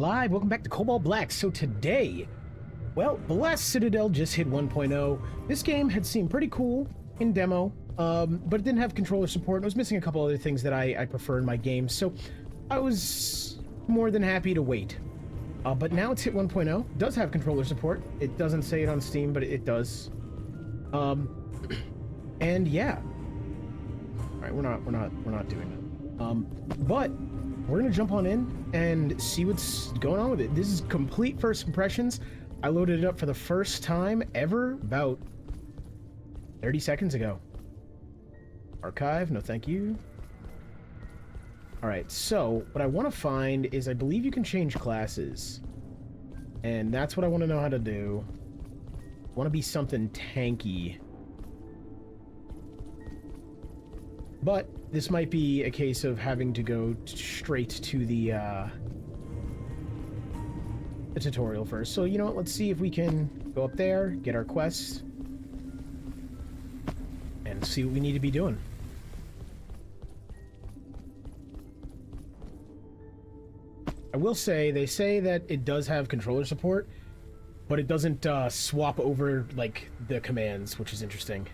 Live, welcome back to Cobalt Black. So today, well, the Last Citadel just hit 1.0. This game had seemed pretty cool in demo, but it didn't have controller support. It was missing a couple other things that I prefer in my games, so I was more than happy to wait. But now it's hit 1.0. It does have controller support. It doesn't say it on Steam, but it does. And yeah. All right, we're not doing that. But we're gonna jump on in and see what's going on with it. This is complete first impressions. I loaded it up for the first time ever about 30 seconds ago. Archive, no thank you. Alright, so what I want to find is I believe you can change classes. And that's what I want to know how to do. I want to be something tanky. But this might be a case of having to go straight to the tutorial first. So, you know what? Let's see if we can go up there, get our quests, and see what we need to be doing. I will say, they say that it does have controller support, but it doesn't swap over, like, the commands, which is interesting.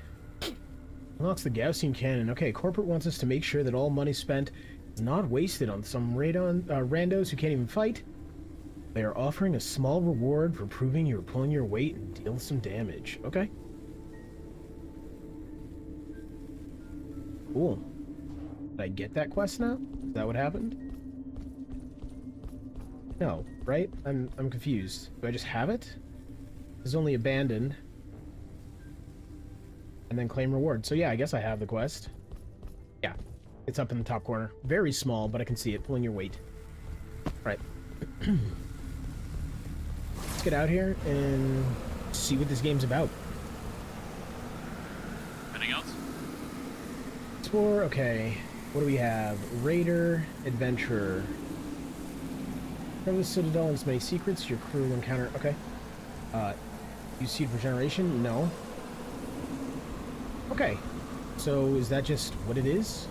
Unlocks the Gaussian cannon. Okay, corporate wants us to make sure that all money spent is not wasted on some randos who can't even fight. They are offering a small reward for proving you're pulling your weight and deal some damage. Okay. Cool. Did I get that quest now? Is that what happened? No, right? I'm confused. Do I just have it? It's only abandoned. And then claim reward. So yeah, I guess I have the quest. Yeah, it's up in the top corner. Very small, but I can see it. Pulling your weight. Right. Let's get out here and see what this game's about. Anything else? Explore, okay. What do we have? Raider, Adventurer. Ferda Citadel and its many secrets. Your crew will encounter... Okay. Use seed for generation? No. Okay, so is that just what it is?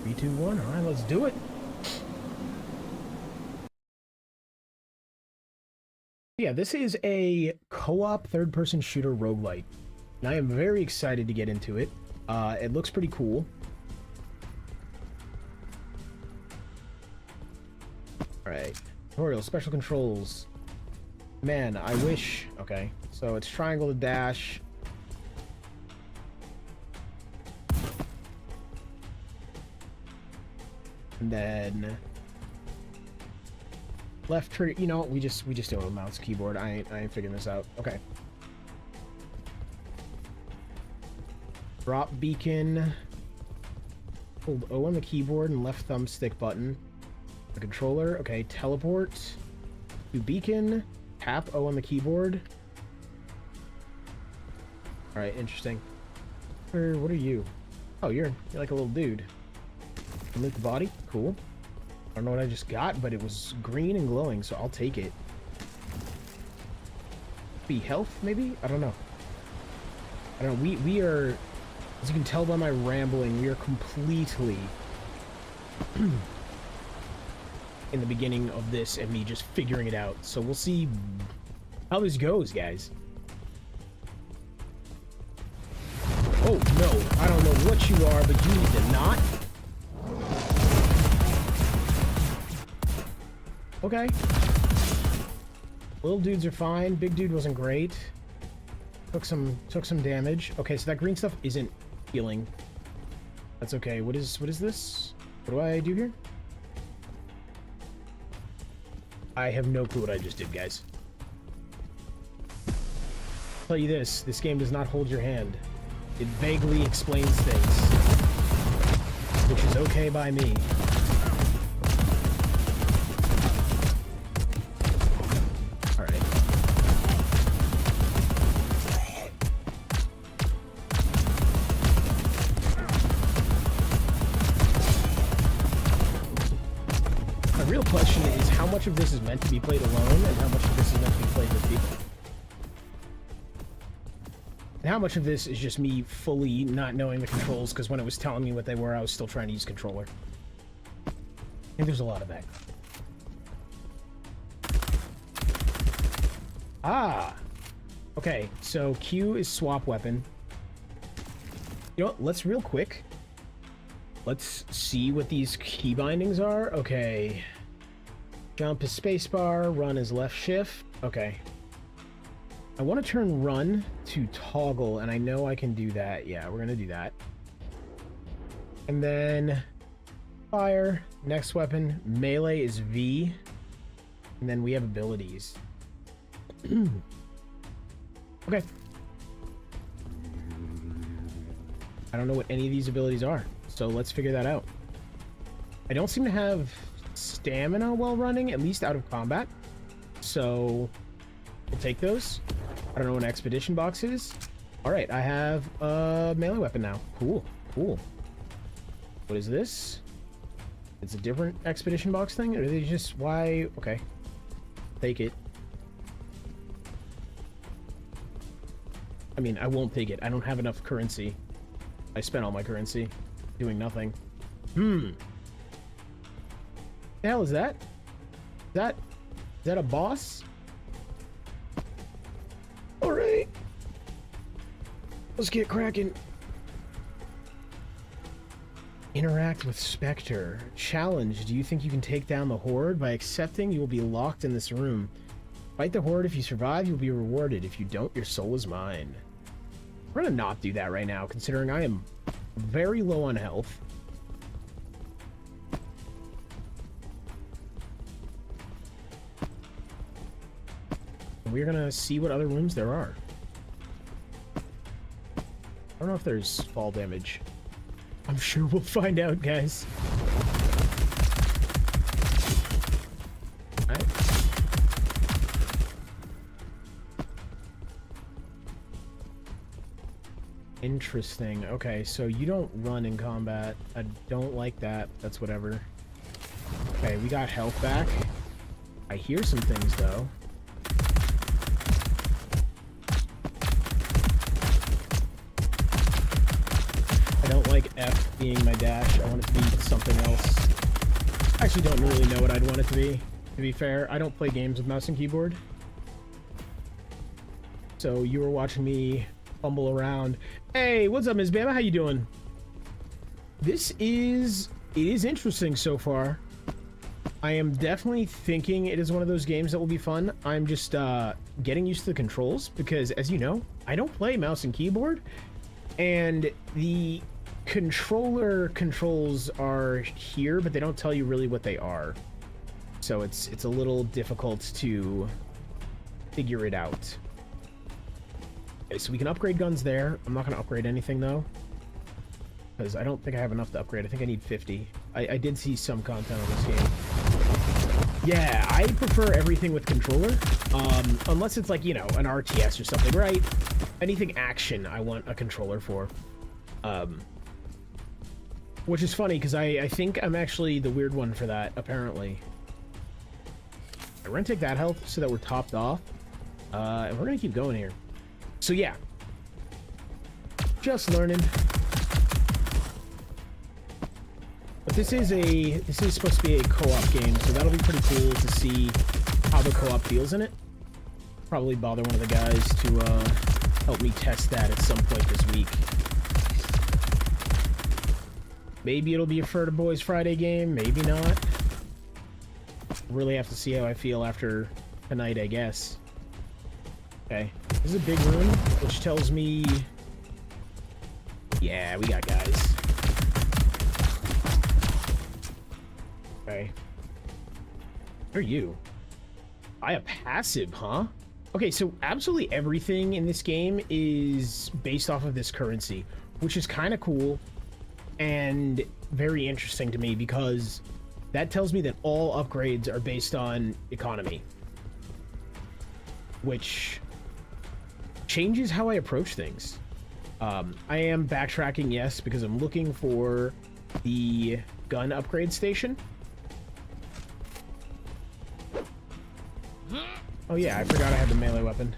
3, 2, 1. All right, let's do it. Yeah, this is a co-op third-person shooter roguelite, and I am very excited to get into it. It looks pretty cool. All right, tutorial, special controls. Man, I wish... Okay, so it's triangle to dash. And then left trigger. You know, we just do a mouse keyboard. I ain't figuring this out. Okay. Drop beacon. Hold O on the keyboard and left thumbstick button. The controller. Okay. Teleport. Do beacon. Tap O on the keyboard. All right. Interesting. What are you? Oh, you're like a little dude. Loot the body. Cool. I don't know what I just got, but it was green and glowing, so I'll take it. Be health, maybe? I don't know. I don't know. We are, as you can tell by my rambling, we are completely in the beginning of this and me just figuring it out. So we'll see how this goes, guys. Oh, no. I don't know what you are, but you need to not. Okay. Little dudes are fine. Big dude wasn't great. Took some damage. Okay, so that green stuff isn't healing. That's okay. What is this? What do I do here? I have no clue what I just did, guys. I'll tell you this game does not hold your hand. It vaguely explains things, which is okay by me. Question is how much of this is meant to be played alone and how much of this is meant to be played with people. And how much of this is just me fully not knowing the controls because when it was telling me what they were, I was still trying to use controller. I think there's a lot of that. Ah! Okay, so Q is swap weapon. You know what? Let's real quick. Let's see what these key bindings are. Okay. Jump is spacebar, run is left shift. Okay. I want to turn run to toggle, and I know I can do that. Yeah, we're going to do that. And then fire, next weapon, melee is V. And then we have abilities. Okay. I don't know what any of these abilities are, so let's figure that out. I don't seem to have stamina while running, at least out of combat. So we'll take those. I don't know what an expedition box is. All right, I have a melee weapon now. Cool, cool. What is this? It's a different expedition box thing? Or are they just, why? Okay. Take it. I mean, I won't take it. I don't have enough currency. I spent all my currency doing nothing. The hell is that? Is that a boss? All right. Let's get cracking. Interact with Spectre. Challenge. Do you think you can take down the Horde? By accepting, you will be locked in this room. Fight the Horde. If you survive, you'll be rewarded. If you don't, your soul is mine. We're gonna not do that right now, considering I am very low on health. We're gonna see what other rooms there are. I don't know if there's fall damage. I'm sure we'll find out, guys. Alright. Interesting. Okay, so you don't run in combat. I don't like that. That's whatever. Okay, we got health back. I hear some things, though. I don't like F being my dash. I want it to be something else. I actually don't really know what I'd want it to be fair. I don't play games with mouse and keyboard. So you were watching me fumble around. Hey, what's up, Ms. Bama? How you doing? It is interesting so far. I am definitely thinking it is one of those games that will be fun. I'm just getting used to the controls because, as you know, I don't play mouse and keyboard, and the controller controls are here, but they don't tell you really what they are. So it's a little difficult to figure it out. Okay, so we can upgrade guns there. I'm not going to upgrade anything, though, because I don't think I have enough to upgrade. I think I need 50. I did see some content on this game. Yeah, I prefer everything with controller, unless it's like, you know, an RTS or something, right? Anything action, I want a controller for. Which is funny, because I think I'm actually the weird one for that, apparently. We're going to take that health so that we're topped off, and we're going to keep going here. So yeah, just learning. But this is supposed to be a co-op game, so that'll be pretty cool to see how the co-op feels in it. Probably bother one of the guys to help me test that at some point this week. Maybe it'll be a Ferda Bois Friday game, maybe not. Really have to see how I feel after tonight, I guess. Okay, this is a big room, which tells me... Yeah, we got guys. Okay. What are you? I a passive, huh? Okay, so absolutely everything in this game is based off of this currency, which is kind of cool and very interesting to me because that tells me that all upgrades are based on economy, which changes how I approach things. I am backtracking, yes, because I'm looking for the gun upgrade station. Oh yeah, I forgot I had the melee weapon.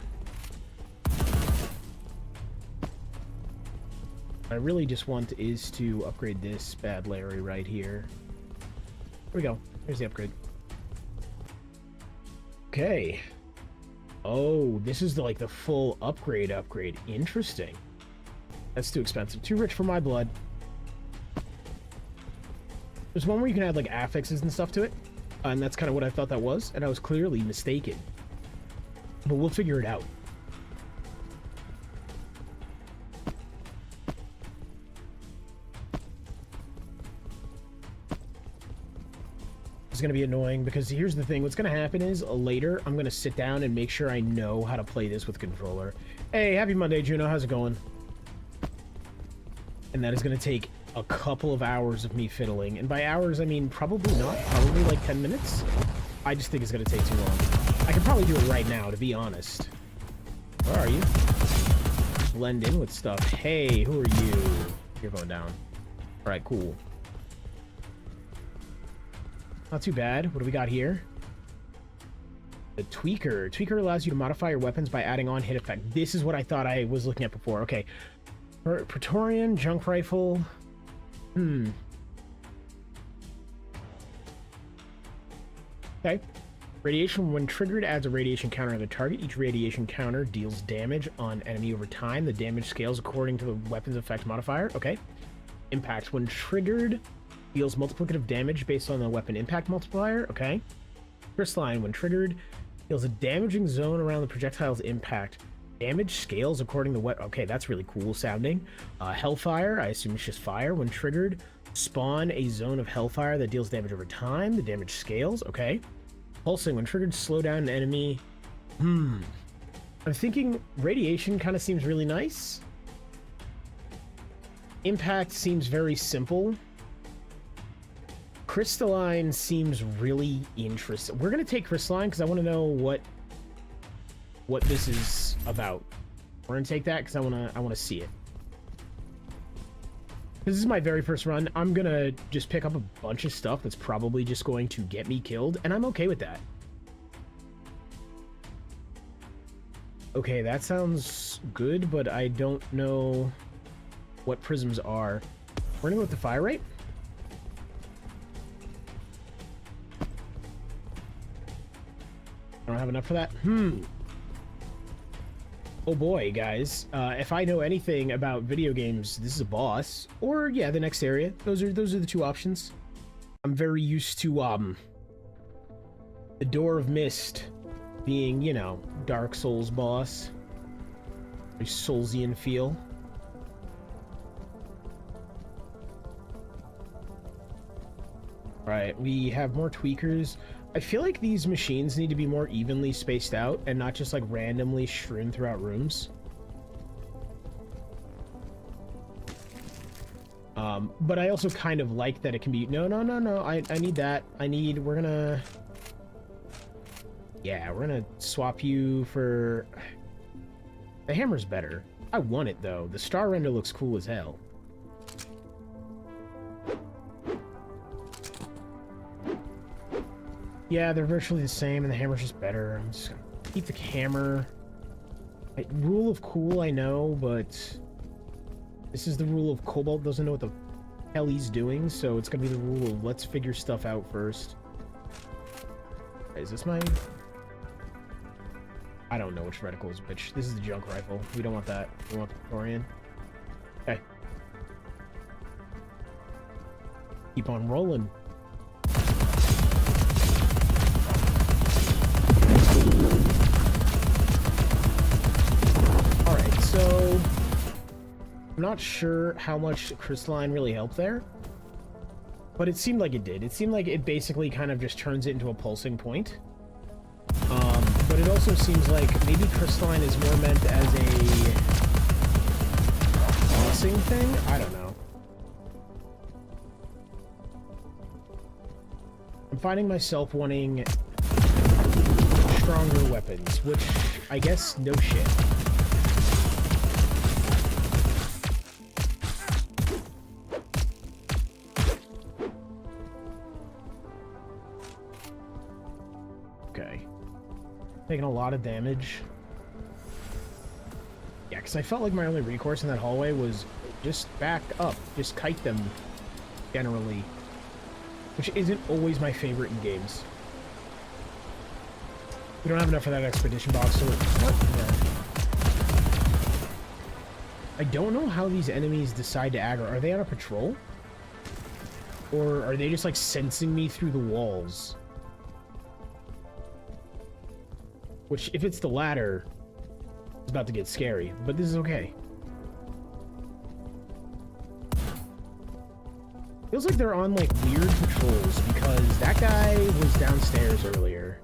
What I really just want is to upgrade this bad Larry right here. Here we go. Here's the upgrade. Okay. Oh, this is like the full upgrade. Interesting. That's too expensive. Too rich for my blood. There's one where you can add like affixes and stuff to it. And that's kind of what I thought that was. And I was clearly mistaken. But we'll figure it out. It's going to be annoying because here's the thing. What's going to happen is later I'm going to sit down and make sure I know how to play this with controller. Hey, happy Monday, Juno. How's it going? And that is going to take a couple of hours of me fiddling. And by hours, I mean probably not. Probably like 10 minutes. I just think it's going to take too long. I could probably do it right now, to be honest. Where are you? Blend in with stuff. Hey, who are you? You're going down. All right, cool. Not too bad. What do we got here? The Tweaker. Tweaker allows you to modify your weapons by adding on hit effect. This is what I thought I was looking at before. Okay. Praetorian, Junk Rifle. Okay. Radiation, when triggered, adds a radiation counter on the target. Each radiation counter deals damage on enemy over time. The damage scales according to the weapon's effect modifier. Okay. Impact, when triggered, deals multiplicative damage based on the weapon impact multiplier. Okay. Crystalline, when triggered, deals a damaging zone around the projectile's impact. Damage scales according to what... Okay, that's really cool sounding. Hellfire, I assume it's just fire. When triggered, spawn a zone of hellfire that deals damage over time. The damage scales. Okay. Pulsing, when triggered, slow down an enemy. I'm thinking radiation kind of seems really nice. Impact seems very simple. Crystalline seems really interesting. We're going to take Crystalline because I want to know what this is about. We're going to take that because I want to see it. This is my very first run. I'm going to just pick up a bunch of stuff that's probably just going to get me killed, and I'm okay with that. Okay, that sounds good, but I don't know what prisms are. We're going to go with the fire rate. I don't have enough for that. Oh boy, guys. If I know anything about video games, this is a boss. Or, yeah, the next area. Those are the two options. I'm very used to, the Door of Mist being, you know, Dark Souls boss. Very Soulsian feel. Alright, we have more tweakers. I feel like these machines need to be more evenly spaced out and not just like randomly strewn throughout rooms. But I also kind of like that it can be... No, I need that. We're gonna swap you for... The hammer's better. I want it though. The star render looks cool as hell. Yeah, they're virtually the same, and the hammer's just better. I'm just gonna keep the hammer. Rule of cool, I know, but this is the rule of Cobalt doesn't know what the hell he's doing, so it's gonna be the rule of let's figure stuff out first. Is this my... I don't know which reticle is which. This is the junk rifle. We don't want that. We want the Praetorian. Okay. Keep on rolling. So, I'm not sure how much Crystalline really helped there, but it seemed like it did. It seemed like it basically kind of just turns it into a pulsing point. But it also seems like maybe Crystalline is more meant as a pulsing thing? I don't know. I'm finding myself wanting stronger weapons, which I guess no shit. Taking a lot of damage. Yeah, because I felt like my only recourse in that hallway was just back up. Just kite them, generally. Which isn't always my favorite in games. We don't have enough for that expedition box, so what? Yeah. I don't know how these enemies decide to aggro. Are they on a patrol? Or are they just, like, sensing me through the walls? Which, if it's the latter, it's about to get scary. But this is okay. Feels like they're on, like, weird patrols, because that guy was downstairs earlier.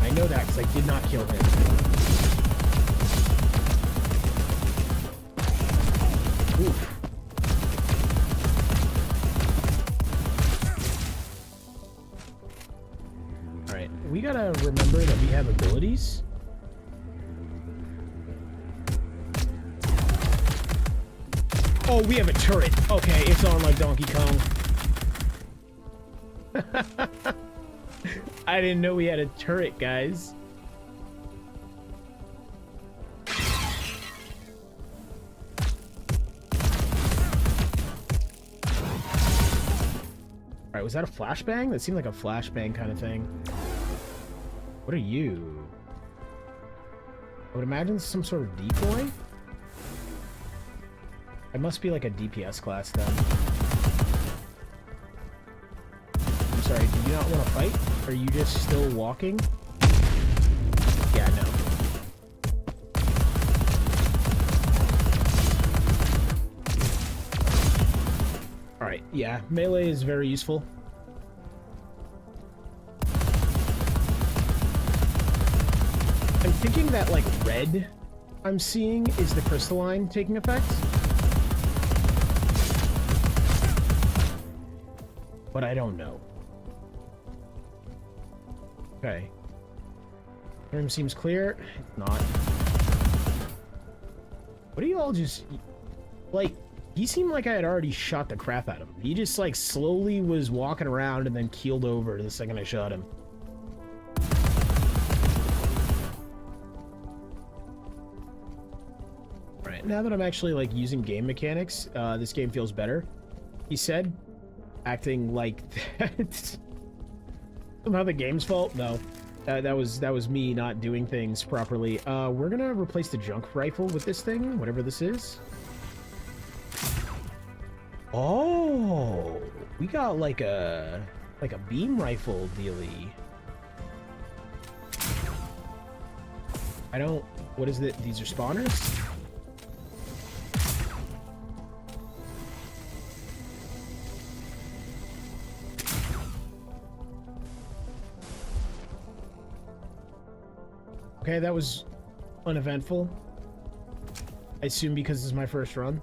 I know that, because I did not kill him. Oof. Alright, we gotta remember that we have abilities. Oh, we have a turret. Okay, it's on like Donkey Kong. I didn't know we had a turret, guys. Alright, was that a flashbang? That seemed like a flashbang kind of thing. What are you? I would imagine some sort of decoy? I must be like a DPS class then. I'm sorry, do you not want to fight? Are you just still walking? Yeah, no. Alright, yeah, melee is very useful. I'm thinking that, like, red I'm seeing is the crystalline taking effect. But I don't know. Okay. Room seems clear. It's not. What are you all just... Like, he seemed like I had already shot the crap out of him. He just, like, slowly was walking around and then keeled over the second I shot him. Alright, now that I'm actually, like, using game mechanics, this game feels better, he said. Acting like that. Somehow the game's fault? No. That was me not doing things properly. We're gonna replace the junk rifle with this thing, whatever this is. Oh, we got like a beam rifle dealy. I don't... What is it? These are spawners? Okay, that was uneventful. I assume because this is my first run.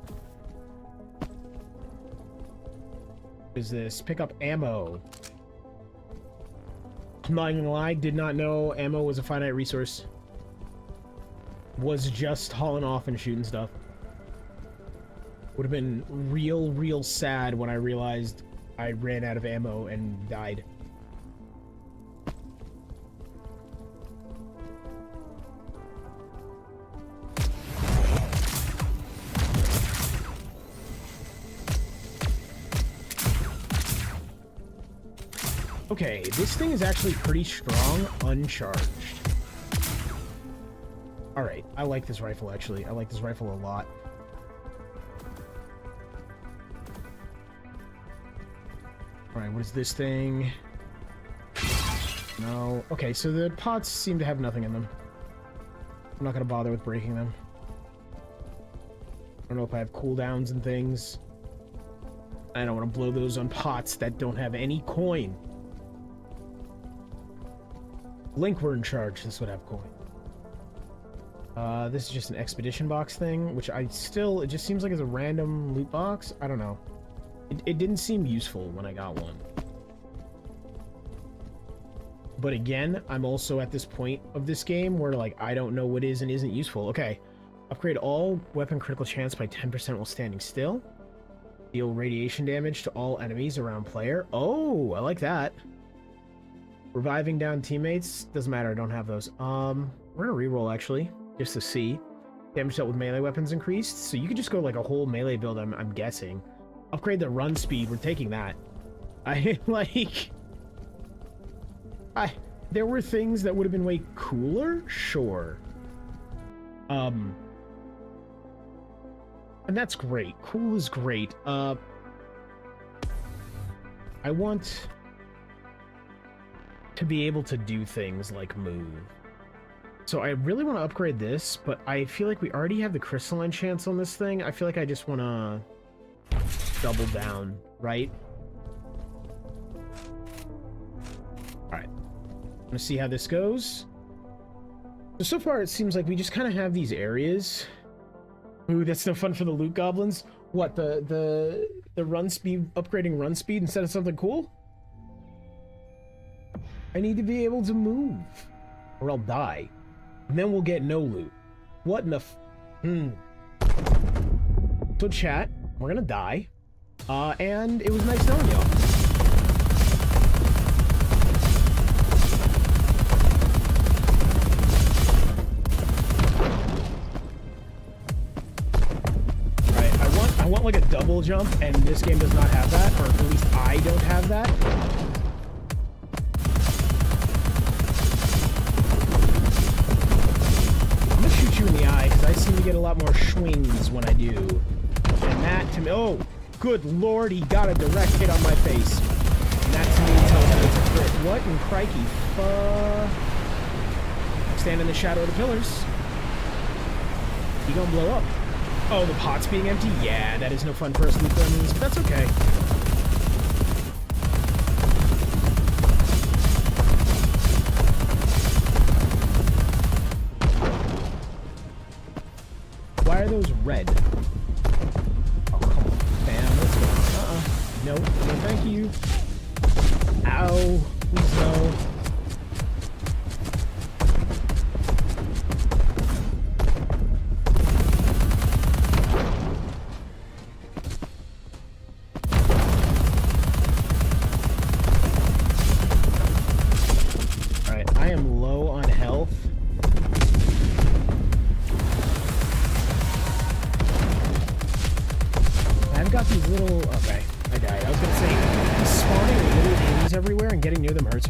What is this? Pick up ammo. I'm not gonna lie, did not know ammo was a finite resource. Was just hauling off and shooting stuff. Would have been real sad when I realized I ran out of ammo and died. Okay, this thing is actually pretty strong, uncharged. Alright, I like this rifle, actually. I like this rifle a lot. Alright, what is this thing? No. Okay, so the pots seem to have nothing in them. I'm not gonna bother with breaking them. I don't know if I have cooldowns and things. I don't want to blow those on pots that don't have any coin. Link were in charge, this would have coin. This is just an expedition box thing, which it just seems like it's a random loot box. I don't know. It didn't seem useful when I got one. But again, I'm also at this point of this game where, like, I don't know what is and isn't useful. Okay. Upgrade all weapon critical chance by 10% while standing still. Deal radiation damage to all enemies around player. Oh, I like that. Reviving down teammates. Doesn't matter, I don't have those. We're gonna reroll, actually, just to see. Damage dealt with melee weapons increased. So you could just go, like, a whole melee build, I'm guessing. Upgrade the run speed. We're taking that. there were things that would have been way cooler, sure. And that's great. Cool is great. I want to be able to do things like move. So I really want to upgrade this, but I feel like we already have the crystalline chance on this thing. I feel like I just want to double down, right? Alright. I'm gonna see how this goes. So far it seems like we just kind of have these areas. Ooh, that's no fun for the loot goblins. What, the run speed, upgrading run speed instead of something cool? I need to be able to move, or I'll die. And then we'll get no loot. What in the So chat, we're gonna die. And it was nice knowing y'all. I want like a double jump, and this game does not have that, or at least I don't have that. I'm gonna shoot you in the eye, because I seem to get a lot more swings when I do. And that to me, oh, good lord, he got a direct hit on my face. And that to me tells me it's a crit. What in crikey? Stand in the shadow of the pillars. He gonna blow up. Oh, the pot's being empty? Yeah, that is no fun for us loot gremlins, but that's okay. Why are those red? Oh, come on, fam, let's go. No, no thank you. Ow, please no.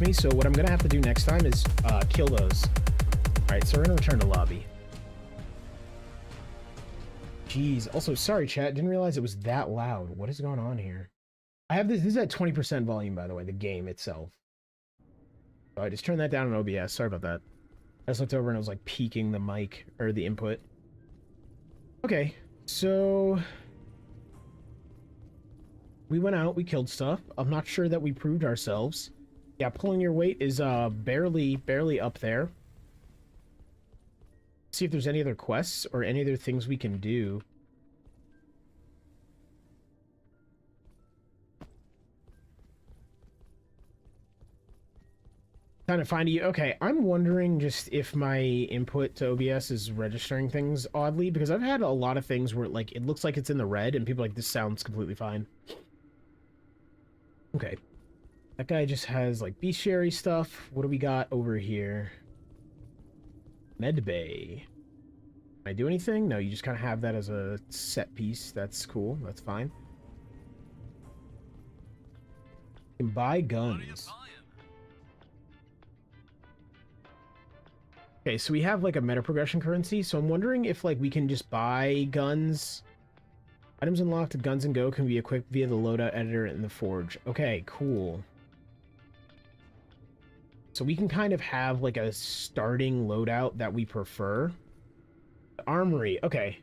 Me, so what I'm gonna have to do next time is kill those. Alright, so we're gonna return to lobby. Jeez, also sorry chat, didn't realize it was that loud. What is going on here? I have this is at 20% volume, by the way, the game itself. So I just turned that down in OBS, sorry about that. I just looked over and I was like peaking the mic, or the input. Okay, so we went out, we killed stuff. I'm not sure that we proved ourselves. Yeah, pulling your weight is barely up there. See if there's any other quests or any other things we can do. Trying to find you. Okay, I'm wondering just if my input to OBS is registering things oddly, because I've had a lot of things where like it looks like it's in the red and people are like, this sounds completely fine. Okay. That guy just has, like, bestiary stuff. What do we got over here? Medbay. Can I do anything? No, you just kind of have that as a set piece. That's cool. That's fine. You can buy guns. Okay, so we have, like, a meta progression currency. So I'm wondering if, like, we can just buy guns. Items unlocked at Guns and Go can be equipped via the loadout editor in the Forge. Okay, cool. So we can kind of have like a starting loadout that we prefer. The armory, okay.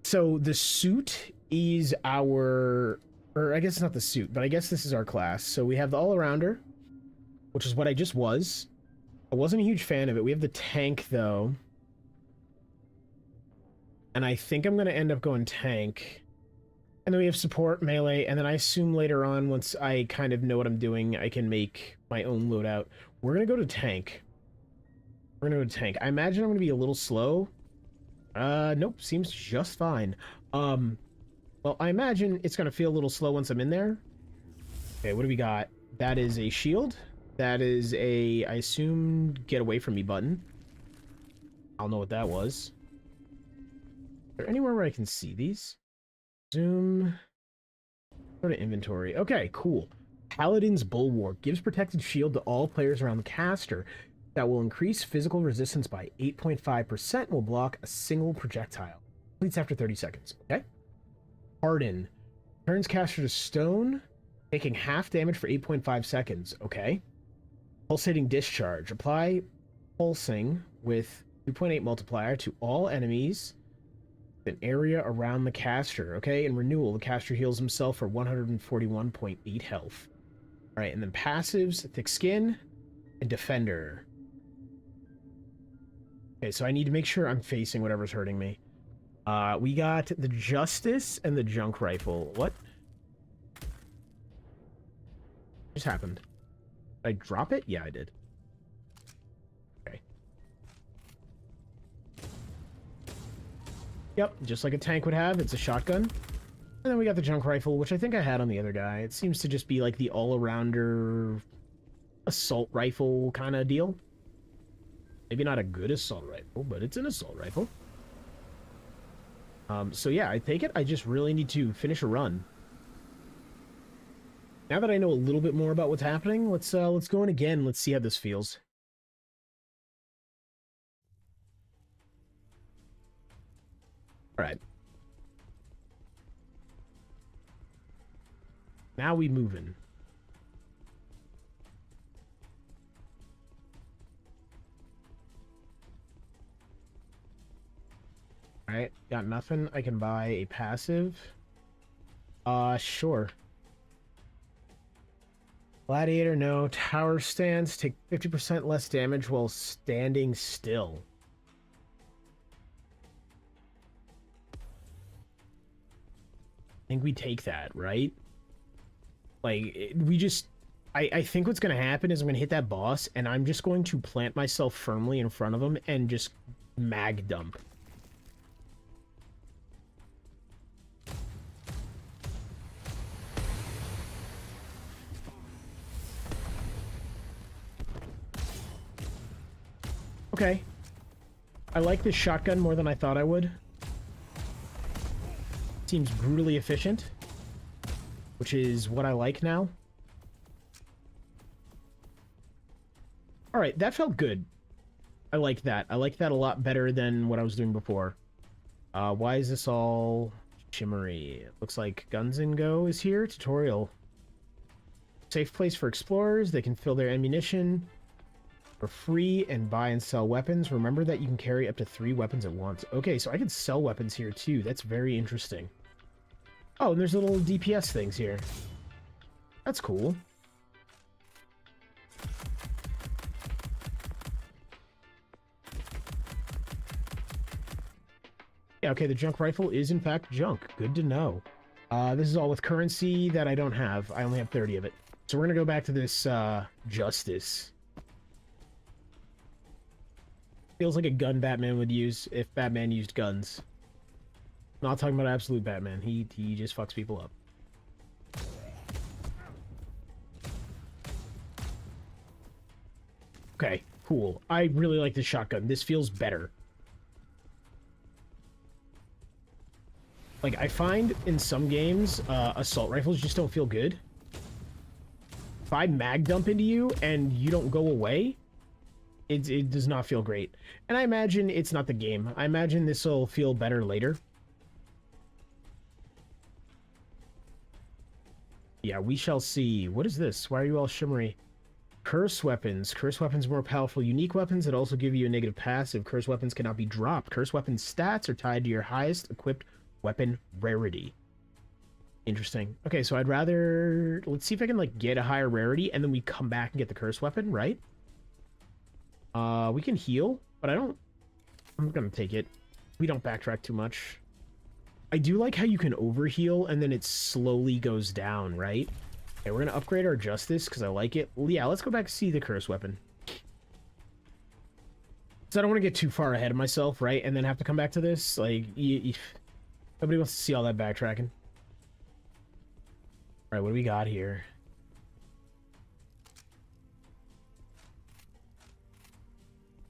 So the suit is our, or I guess it's not the suit, but I guess this is our class. So we have the all-arounder, which is what I just was. I wasn't a huge fan of it. We have the tank though. And I think I'm going to end up going tank. And then we have support, melee, and then I assume later on, once I kind of know what I'm doing, I can make my own loadout. We're going to go to tank. We're going to go to tank. I imagine I'm going to be a little slow. Nope, seems just fine. Well, I imagine it's going to feel a little slow once I'm in there. Okay, what do we got? That is a shield. That is a, I assume, get away from me button. I'll know what that was. Is there anywhere where I can see these? Zoom. Go to inventory. Okay, cool. Paladin's Bulwark gives protected shield to all players around the caster. That will increase physical resistance by 8.5% and will block a single projectile. Completes after 30 seconds. Okay. Harden. Turns caster to stone, taking half damage for 8.5 seconds. Okay. Pulsating Discharge. Apply pulsing with 2.8 multiplier to all enemies an area around the caster. Okay. In renewal, the caster heals himself for 141.8 health. All right. And then passives, Thick Skin and Defender. Okay, so I need to make sure I'm facing whatever's hurting me. We got the Justice and the Junk Rifle. What just happened? Did I drop it? Yeah, I did. Okay. Yep, just like a tank would have, it's a shotgun. And then we got the Junk Rifle, which I think I had on the other guy. It seems to just be like the all-arounder assault rifle kind of deal. Maybe not a good assault rifle, but it's an assault rifle. So yeah, I take it. I just really need to finish a run. Now that I know a little bit more about what's happening, let's go in again. Let's see how this feels. All right. Now we moving. Alright, got nothing. I can buy a passive. Sure. Gladiator, no. Tower stance, take 50% less damage while standing still. I think we take that, right? Like, we just... I think what's going to happen is I'm going to hit that boss, and I'm just going to plant myself firmly in front of him and just mag dump. Okay. I like this shotgun more than I thought I would. Seems brutally efficient, which is what I like now. Alright, that felt good. I like that. I like that a lot better than what I was doing before. Why is this all shimmery? It looks like Guns and Go is here. Tutorial. Safe place for explorers. They can fill their ammunition for free and buy and sell weapons. Remember that you can carry up to 3 weapons at once. Okay, so I can sell weapons here too. That's very interesting. Oh, and there's little DPS things here. That's cool. Yeah, okay, the junk rifle is in fact junk. Good to know. This is all with currency that I don't have. I only have 30 of it. So we're gonna go back to this Justice. Feels like a gun Batman would use if Batman used guns. I'm not talking about absolute Batman. He just fucks people up. Okay, cool. I really like this shotgun. This feels better. Like, I find in some games, assault rifles just don't feel good. If I mag dump into you and you don't go away, it does not feel great. And I imagine it's not the game. I imagine this will feel better later. Yeah, we shall see. What is this? Why are you all shimmery? Curse weapons. Curse weapons are more powerful. Unique weapons that also give you a negative passive. Curse weapons cannot be dropped. Curse weapons stats are tied to your highest equipped weapon rarity. Interesting. Okay, so I'd rather... Let's see if I can, like, get a higher rarity, and then we come back and get the curse weapon, right? We can heal, but I don't... I'm gonna take it. We don't backtrack too much. I do like how you can overheal, and then it slowly goes down, right? Okay, we're gonna upgrade our Justice, because I like it. Well, yeah, let's go back and see the curse weapon. So I don't want to get too far ahead of myself, right? And then have to come back to this. Like, nobody wants to see all that backtracking. Alright, what do we got here?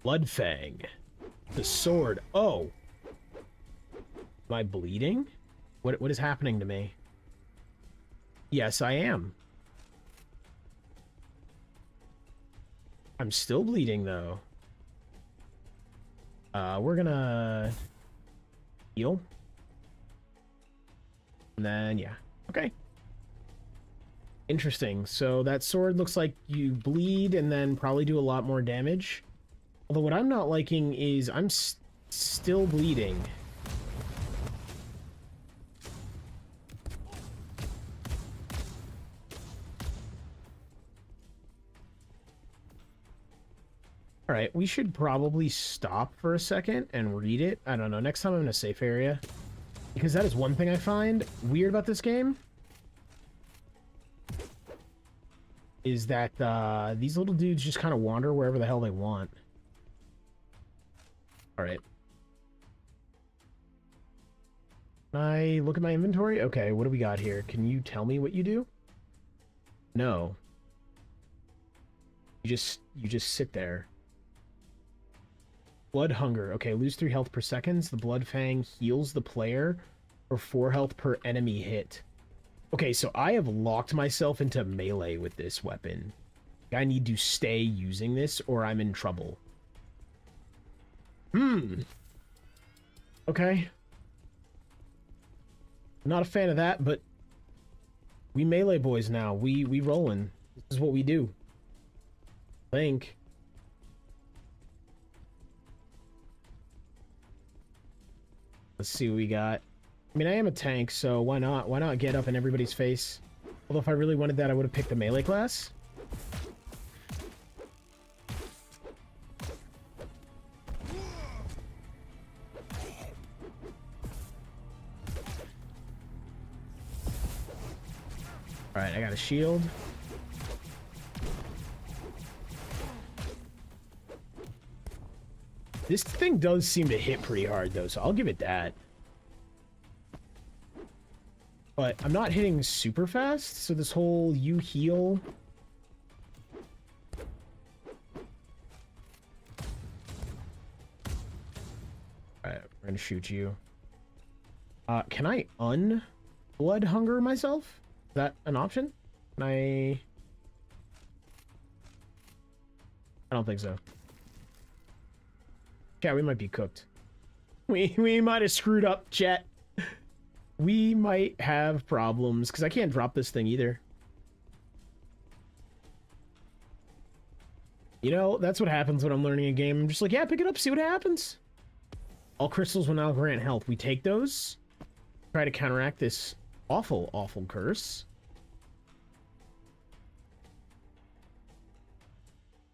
Bloodfang. The sword. Oh! Am I bleeding? What is happening to me? Yes, I am. I'm still bleeding, though. We're gonna heal. And then, yeah. Okay. Interesting. So that sword looks like you bleed and then probably do a lot more damage. Although what I'm not liking is I'm still bleeding. Alright, we should probably stop for a second and read it. I don't know, next time I'm in a safe area. Because that is one thing I find weird about this game. Is that these little dudes just kind of wander wherever the hell they want. Alright. Can I look at my inventory? Okay, what do we got here? Can you tell me what you do? No. You just sit there. Blood hunger. Okay, lose 3 health per second. The blood fang heals the player for 4 health per enemy hit. Okay, so I have locked myself into melee with this weapon. I need to stay using this or I'm in trouble. Okay. Not a fan of that, but we melee boys now. We rollin'. This is what we do. I think. Let's see what we got. I mean, I am a tank, so why not? Why not get up in everybody's face? Although if I really wanted that, I would have picked the melee class. Alright, I got a shield. This thing does seem to hit pretty hard, though, so I'll give it that. But I'm not hitting super fast, so this whole you heal... Alright, we're gonna shoot you. Can I blood hunger myself? Is that an option? Can I don't think so. Yeah, we might be cooked. We might have screwed up, chat. We might have problems, because I can't drop this thing either. You know, that's what happens when I'm learning a game. I'm just like, yeah, pick it up, see what happens. All crystals will now grant health. We take those, try to counteract this awful, awful curse.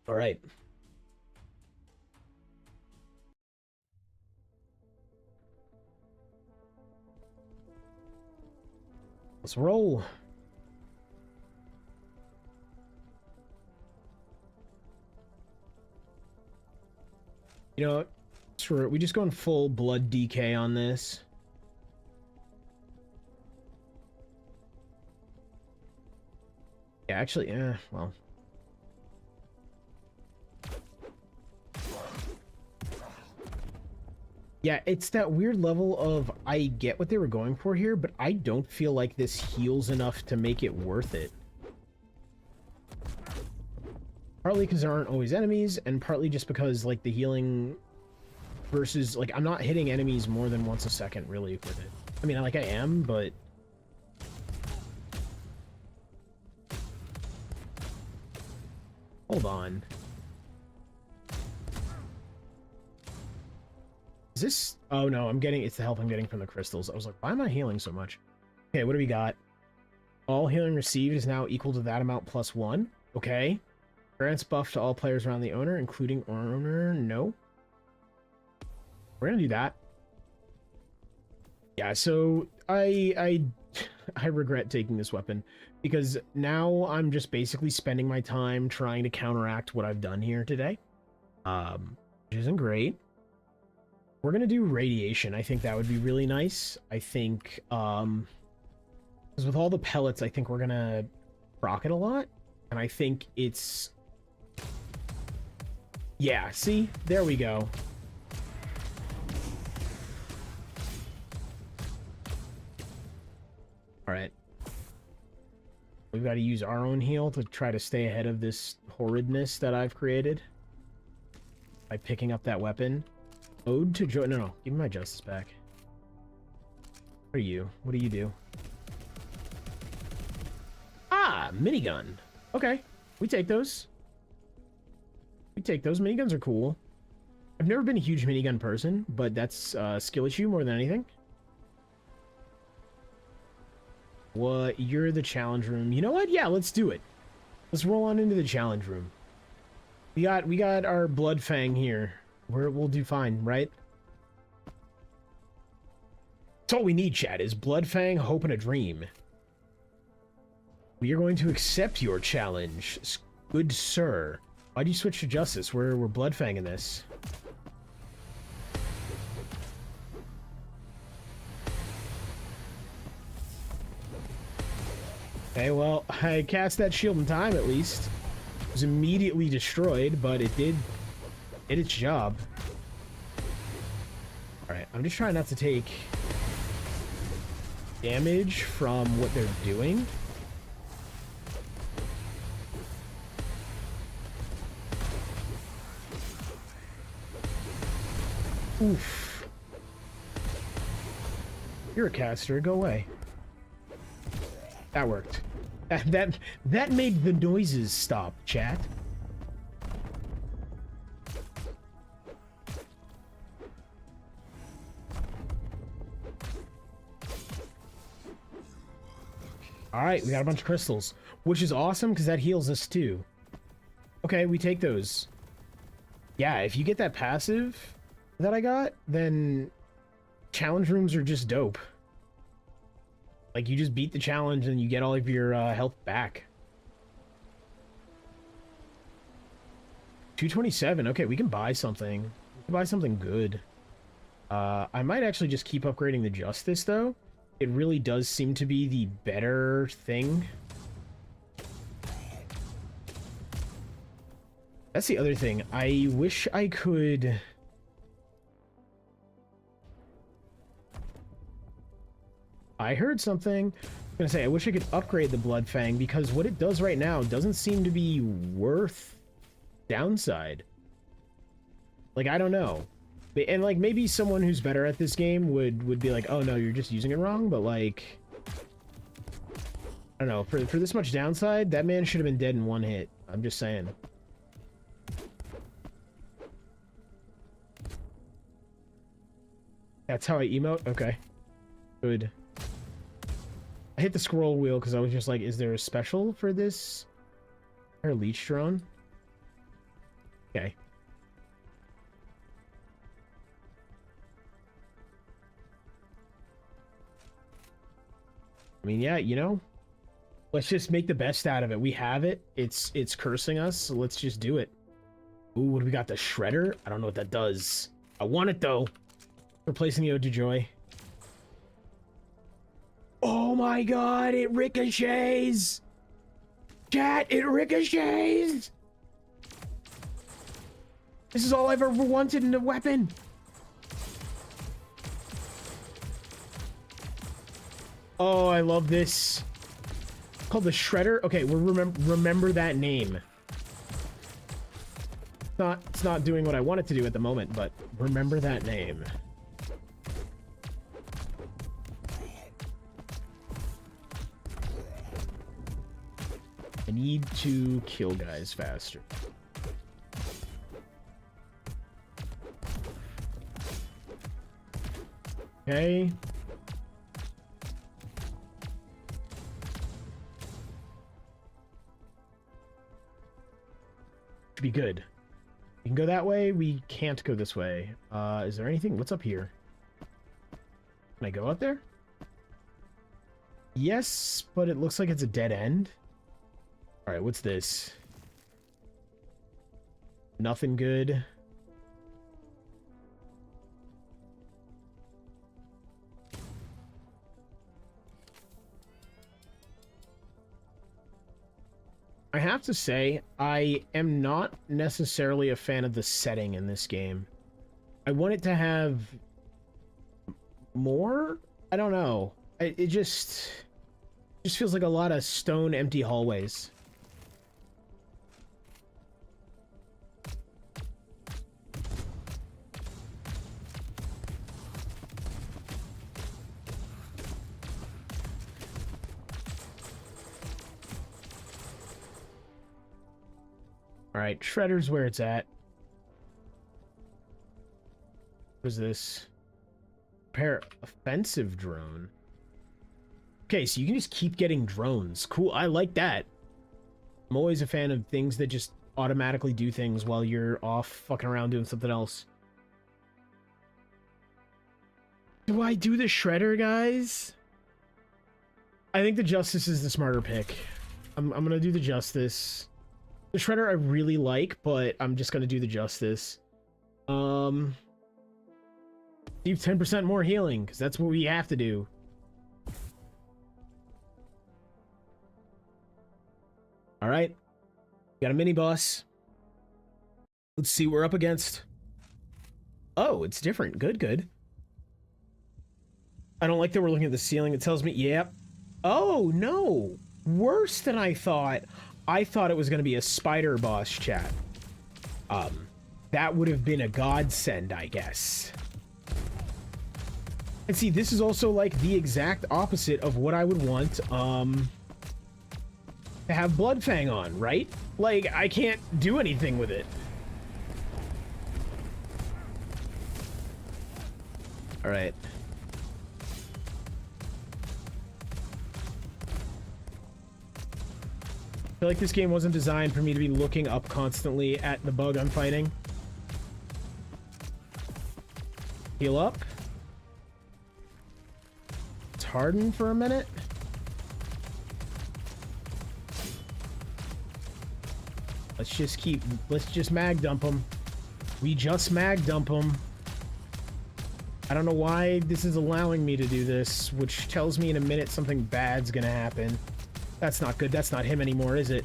All right. Let's roll. You know, screw it. We just go in full blood DK on this. Yeah, actually, well. Yeah, it's that weird level of, I get what they were going for here, but I don't feel like this heals enough to make it worth it. Partly because there aren't always enemies, and partly just because, like, the healing versus, like, I'm not hitting enemies more than once a second, really, with it. I mean, like, I am, but... Hold on. Is this... Oh, no, I'm getting... It's the health I'm getting from the crystals. I was like, why am I healing so much? Okay, what do we got? All healing received is now equal to that amount plus 1. Okay. Grants buff to all players around the owner, including owner. No. We're gonna do that. Yeah, so I regret taking this weapon because now I'm just basically spending my time trying to counteract what I've done here today. Which isn't great. We're gonna do radiation. I think that would be really nice. I think, because with all the pellets, I think we're gonna proc it a lot. And I think it's... Yeah, see? There we go. Alright. We've got to use our own heal to try to stay ahead of this horridness that I've created. By picking up that weapon. Ode to joy. No, give me my justice back. What are you? What do you do? Ah, minigun. Okay, we take those. We take those. Miniguns are cool. I've never been a huge minigun person, but that's a skill issue more than anything. What? You're the challenge room. You know what? Yeah, let's do it. Let's roll on into the challenge room. We got our blood fang here. We'll do fine, right? That's all we need, chat, is blood fang, hope, and a dream. We are going to accept your challenge, good sir. Why'd you switch to justice? We're blood fang in this. Okay, well, I cast that shield in time, at least. It was immediately destroyed, but it did its job. Alright, I'm just trying not to take damage from what they're doing. Oof. You're a caster, go away. That worked. That made the noises stop, chat. Alright, we got a bunch of crystals, which is awesome because that heals us too. Okay, we take those. Yeah, if you get that passive that I got, then challenge rooms are just dope. Like, you just beat the challenge and you get all of your health back. 227. Okay, we can buy something. We can buy something good. I might actually just keep upgrading the justice, though. It really does seem to be the better thing. That's the other thing. I wish I could... I heard something. I'm gonna say, I wish I could upgrade the Blood Fang, because what it does right now doesn't seem to be worth downside. Like, I don't know. And, like, maybe someone who's better at this game would be like, oh, no, you're just using it wrong, but, like... I don't know. For this much downside, that man should have been dead in one hit. I'm just saying. That's how I emote? Okay. Good. I hit the scroll wheel because I was just like, is there a special for this? Or leech drone? Okay. I mean, yeah, you know, let's just make the best out of it. We have it. It's cursing us, so let's just do it. Ooh, what do we got? The shredder? I don't know what that does. I want it, though. Replacing the Ode to Joy. Oh my god, it ricochets! Chat, it ricochets! This is all I've ever wanted in a weapon! Oh, I love this. Called the Shredder? Okay, we'll remember that name. It's not doing what I want it to do at the moment, but remember that name. I need to kill guys faster. Okay. Should be good. We can go that way. We can't go this way. Is there anything? What's up here? Can I go up there? Yes, but it looks like it's a dead end. All right, what's this? Nothing good. I have to say, I am not necessarily a fan of the setting in this game. I want it to have more? I don't know. It just... Just feels like a lot of stone, empty hallways. Alright, Shredder's where it's at. What is this? Repair offensive drone. Okay, so you can just keep getting drones. Cool, I like that. I'm always a fan of things that just automatically do things while you're off fucking around doing something else. Do I do the Shredder, guys? I think the Justice is the smarter pick. I'm gonna do the Justice. The Shredder I really like, but I'm just gonna do the Justice. Leave 10% more healing, because that's what we have to do. Alright. Got a mini-boss. Let's see what we're up against. Oh, it's different. Good, good. I don't like that we're looking at the ceiling. It tells me, yep. Oh, no. Worse than I thought. I thought it was going to be a spider boss, chat. That would have been a godsend, I guess. And see, this is also like the exact opposite of what I would want, to have Bloodfang on, right? Like, I can't do anything with it. Alright. I feel like this game wasn't designed for me to be looking up constantly at the bug I'm fighting. Heal up. Let's harden for a minute. Let's just mag dump them. We just mag dump them. I don't know why this is allowing me to do this, which tells me in a minute something bad's gonna happen. That's not good. That's not him anymore, is it?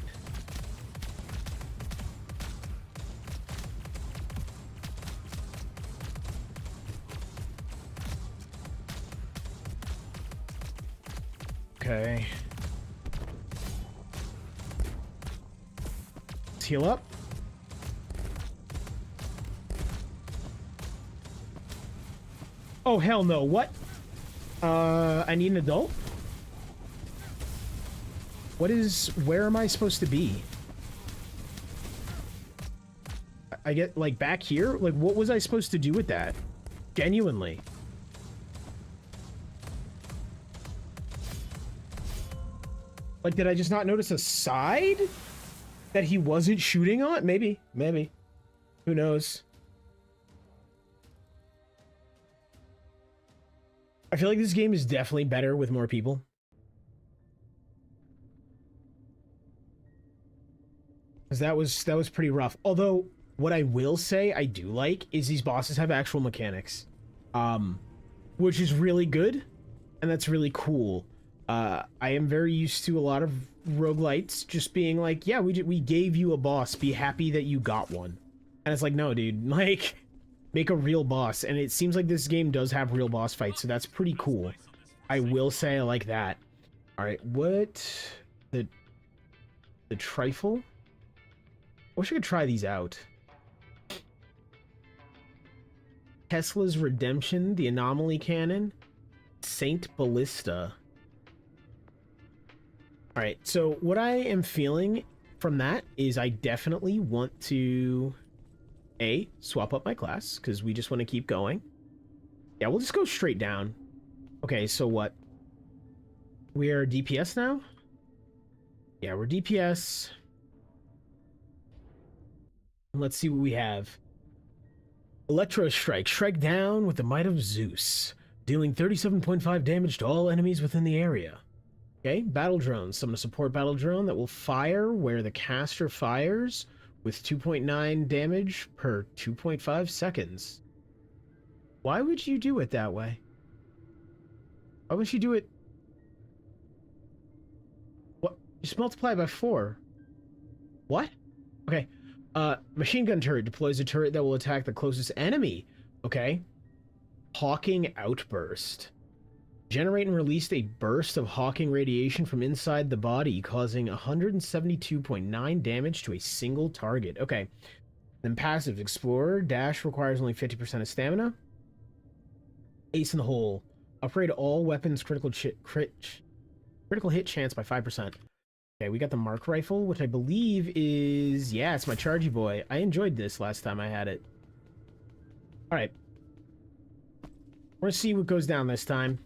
Okay. Let's heal up. Oh, hell no. What? I need an adult? Where am I supposed to be? I get, like, back here? Like, what was I supposed to do with that? Genuinely. Like, did I just not notice a side that he wasn't shooting on? Maybe. Maybe. Who knows? I feel like this game is definitely better with more people. Because that was pretty rough. Although, what I will say I do like is these bosses have actual mechanics. Which is really good. And that's really cool. I am very used to a lot of roguelites just being like, yeah, we gave you a boss, be happy that you got one. And it's like, no, dude, like, make a real boss. And it seems like this game does have real boss fights, so that's pretty cool. I will say I like that. Alright, what? The trifle? I wish I could try these out. Tesla's Redemption, the Anomaly Cannon, Saint Ballista. Alright, so what I am feeling from that is I definitely want to, A, swap up my class, because we just want to keep going. Yeah, we'll just go straight down. Okay, so what? We are DPS now? Yeah, we're DPS. Let's see what we have. Electro Strike. Strike down with the might of Zeus, dealing 37.5 damage to all enemies within the area. Okay, Battle Drone. Summon a support Battle Drone that will fire where the caster fires with 2.9 damage per 2.5 seconds. Why would you do it that way? Why would you do it? What? Just multiply by 4. What? Okay. Machine gun turret deploys a turret that will attack the closest enemy. Okay. Hawking Outburst. Generate and release a burst of hawking radiation from inside the body, causing 172.9 damage to a single target. Okay. Then passive. Explorer. Dash requires only 50% of stamina. Ace in the hole. Upgrade all weapons critical hit chance by 5%. Okay, we got the Mark Rifle, which I believe is... Yeah, it's my Chargy Boy. I enjoyed this last time I had it. Alright. We're gonna see what goes down this time.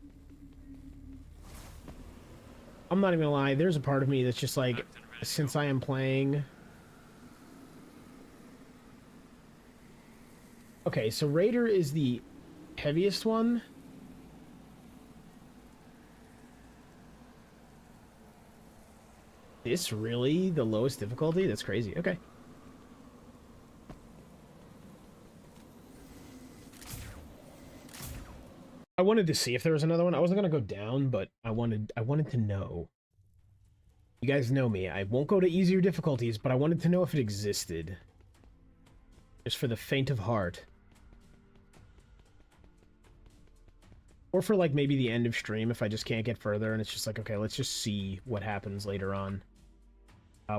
I'm not even gonna lie, there's a part of me that's just like, since I am playing... Okay, so Raider is the heaviest one. This really the lowest difficulty? That's crazy. Okay. I wanted to see if there was another one. I wasn't gonna go down, but I wanted to know. You guys know me. I won't go to easier difficulties, but I wanted to know if it existed. Just for the faint of heart. Or for like maybe the end of stream if I just can't get further and it's just like, okay, let's just see what happens later on.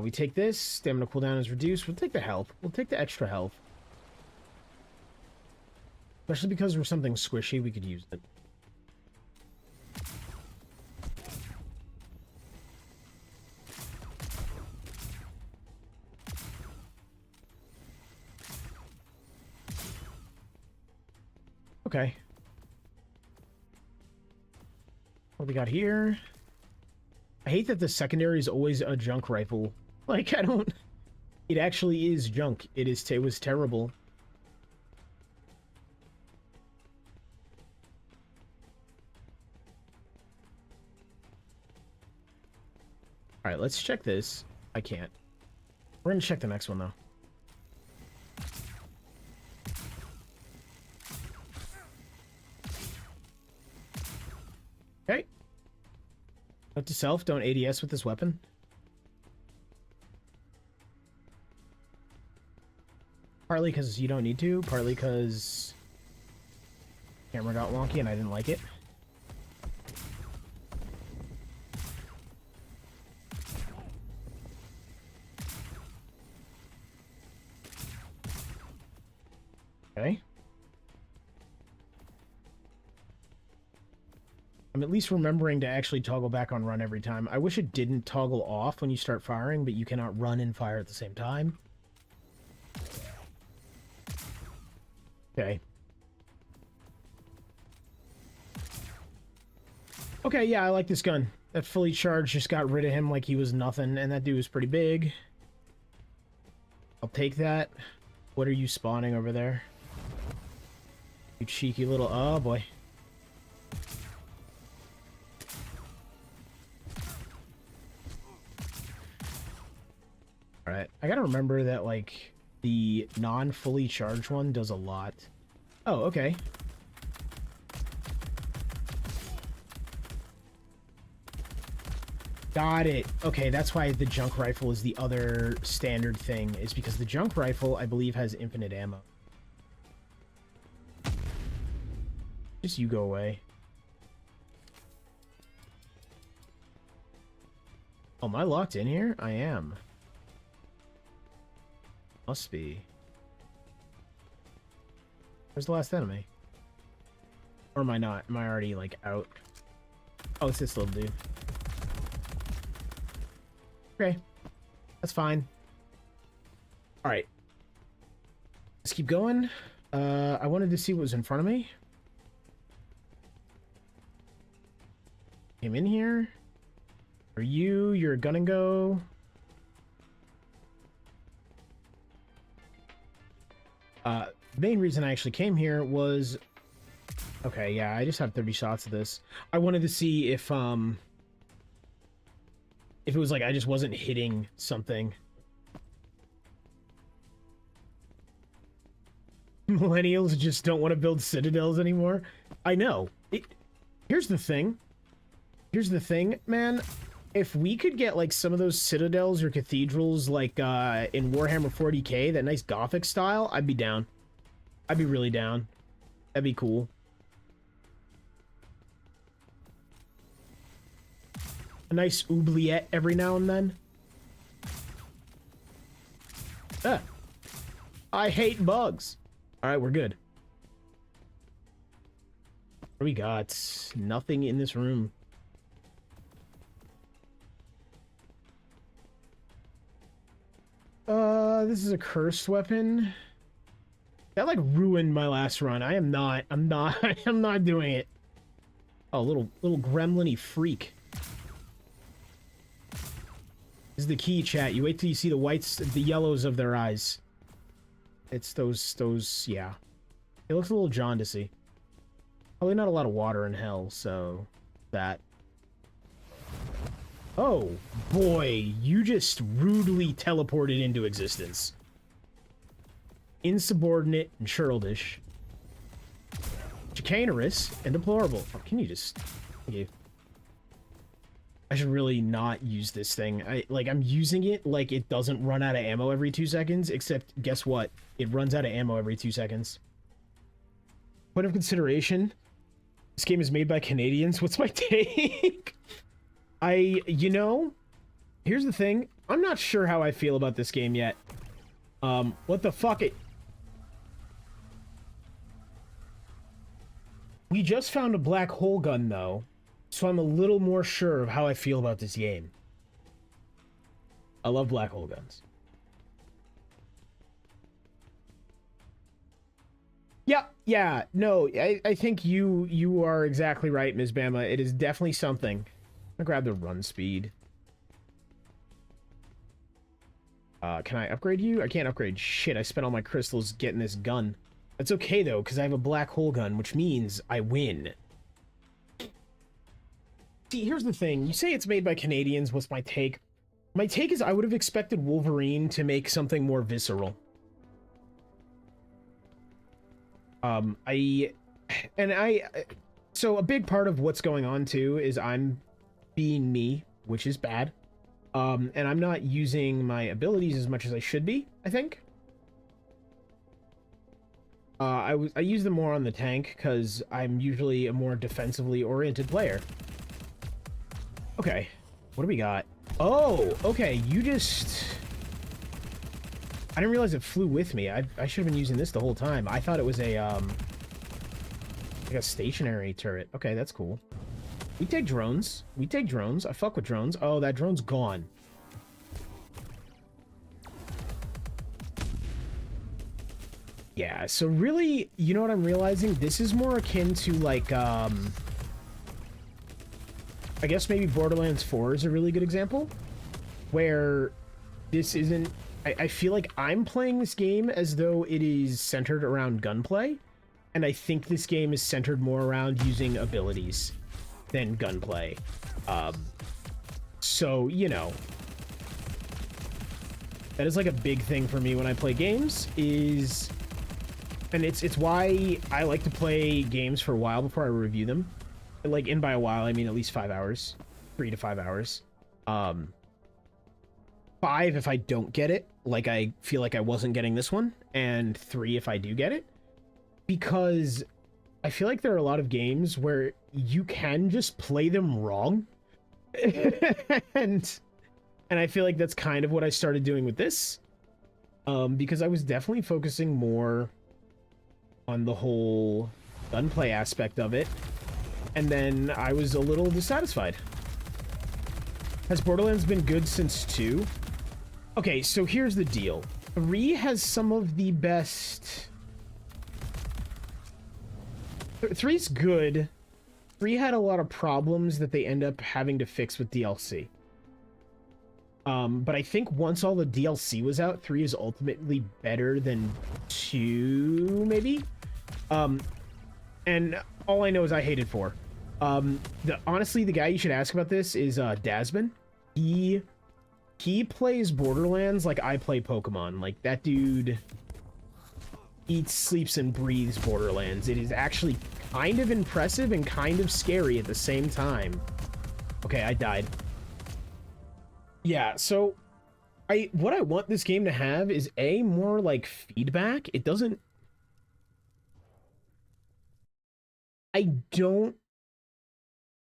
We take this, stamina cooldown is reduced. We'll take the health. We'll take the extra health. Especially because we're something squishy, we could use it. Okay. What we got here? I hate that the secondary is always a junk rifle. Like, I don't... It actually is junk. It was terrible. Alright, let's check this. I can't. We're gonna check the next one, though. Okay. Note to self, don't ADS with this weapon. Partly because you don't need to, partly because camera got wonky and I didn't like it. Okay. I'm at least remembering to actually toggle back on run every time. I wish it didn't toggle off when you start firing, but you cannot run and fire at the same time. Okay. Okay, yeah, I like this gun. That fully charged just got rid of him like he was nothing, and that dude was pretty big. I'll take that. What are you spawning over there? You cheeky little... Oh, boy. Alright, I gotta remember that, like, the non-fully charged one does a lot. Oh, okay. Got it. Okay, that's why the junk rifle is the other standard thing, is because the junk rifle, I believe, has infinite ammo. Just you go away. Oh, am I locked in here? I am. Must be. Where's the last enemy? Or am I not? Am I already, like, out? Oh, it's this little dude. Okay. That's fine. Alright. Let's keep going. I wanted to see what was in front of me. Came in here. Are you? You're gonna go. The main reason I actually came here was... Okay, yeah, I just have 30 shots of this. I wanted to see if it was like I just wasn't hitting something. Millennials just don't want to build citadels anymore. I know. Here's the thing. Here's the thing, man. If we could get, like, some of those citadels or cathedrals, like, in Warhammer 40k, that nice gothic style, I'd be down. I'd be really down. That'd be cool. A nice oubliette every now and then. Ah. I hate bugs. Alright, we're good. What do we got? Nothing in this room. This is a cursed weapon. That like ruined my last run. I'm not doing it. Oh, little gremlin-y freak. This is the key, chat. You wait till you see the whites, the yellows of their eyes. It's those, yeah. It looks a little jaundicey. Probably not a lot of water in hell, so that. Oh, boy, you just rudely teleported into existence. Insubordinate and churlish. Chicanerous and deplorable. Oh, can you just... Thank you. I should really not use this thing. I'm using it like it doesn't run out of ammo every 2 seconds, except guess what? It runs out of ammo every 2 seconds. Point of consideration. This game is made by Canadians. What's my take? You know, here's the thing. I'm not sure how I feel about this game yet. What the fuck? We just found a black hole gun, though, so I'm a little more sure of how I feel about this game. I love black hole guns. Yeah, no, I think you are exactly right, Ms. Bama. It is definitely something. I'll grab the run speed. Can I upgrade you? I can't upgrade shit. I spent all my crystals getting this gun. That's okay, though, because I have a black hole gun, which means I win. See, here's the thing. You say it's made by Canadians. What's my take? My take is I would have expected Wolverine to make something more visceral. So a big part of what's going on, too, is I'm being me, which is bad. And I'm not using my abilities as much as I should be, I think. I use them more on the tank, because I'm usually a more defensively oriented player. Okay, what do we got? Oh, okay, you just... I didn't realize it flew with me. I should have been using this the whole time. I thought it was a, like a stationary turret. Okay, that's cool. We take drones. We take drones. I fuck with drones. Oh, that drone's gone. Yeah, so really, you know what I'm realizing? This is more akin to, like, I guess maybe Borderlands 4 is a really good example, where this isn't... I feel like I'm playing this game as though it is centered around gunplay, and I think this game is centered more around using abilities than gunplay. So, you know, that is like a big thing for me when I play games, is... And it's why I like to play games for a while before I review them. Like, and by a while, I mean at least 5 hours. 3 to 5 hours. 5 if I don't get it, like I feel like I wasn't getting this one, and 3 if I do get it. Because I feel like there are a lot of games where you can just play them wrong. and I feel like that's kind of what I started doing with this. Because I was definitely focusing more on the whole gunplay aspect of it, and then I was a little dissatisfied. Has Borderlands been good since 2? Okay, so here's the deal. 3 has some of the best... 3's good. 3 had a lot of problems that they end up having to fix with DLC. But I think once all the DLC was out, 3 is ultimately better than 2, maybe? And all I know is I hated 4. Honestly, the guy you should ask about this is, Dasman. He plays Borderlands like I play Pokemon. Like, that dude eats, sleeps, and breathes Borderlands. It is actually kind of impressive and kind of scary at the same time. Okay, I died. Yeah, so what I want this game to have is more like feedback. It doesn't...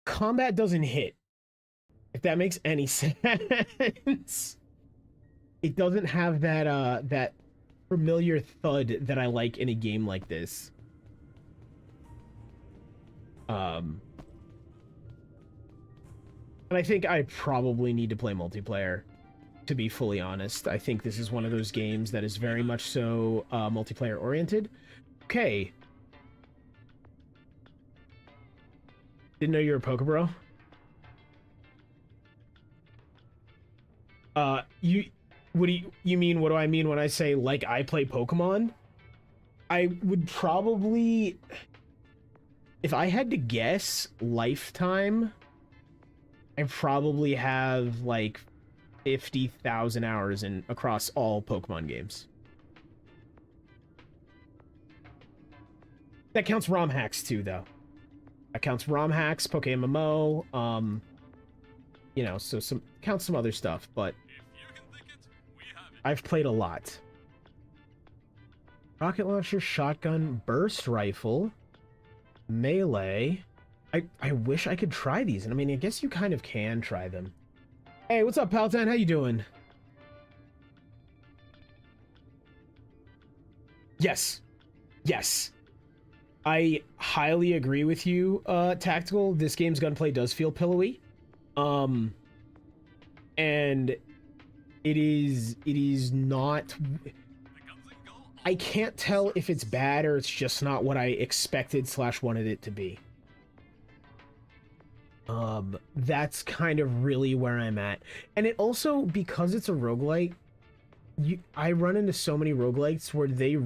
Combat doesn't hit. If that makes any sense. It doesn't have that familiar thud that I like in a game like this. And I think I probably need to play multiplayer, to be fully honest. I think this is one of those games that is very much so multiplayer oriented. Okay. Didn't know you were a Pokebro. You mean, what do I mean when I say, like, I play Pokemon? I would probably, if I had to guess lifetime, I probably have, like, 50,000 hours across all Pokemon games. That counts ROM hacks, too, though. That counts ROM hacks, PokeMMO, you know, so counts some other stuff, but I've played a lot. Rocket launcher, shotgun, burst rifle, melee. I wish I could try these, and I mean, I guess you kind of can try them. Hey, what's up, Paltan? How you doing? Yes. Yes. I highly agree with you, Tactical. This game's gunplay does feel pillowy. And it is not... I can't tell if it's bad or it's just not what I expected / wanted it to be. That's kind of really where I'm at. And it also, because it's a roguelite, I run into so many roguelites where they'll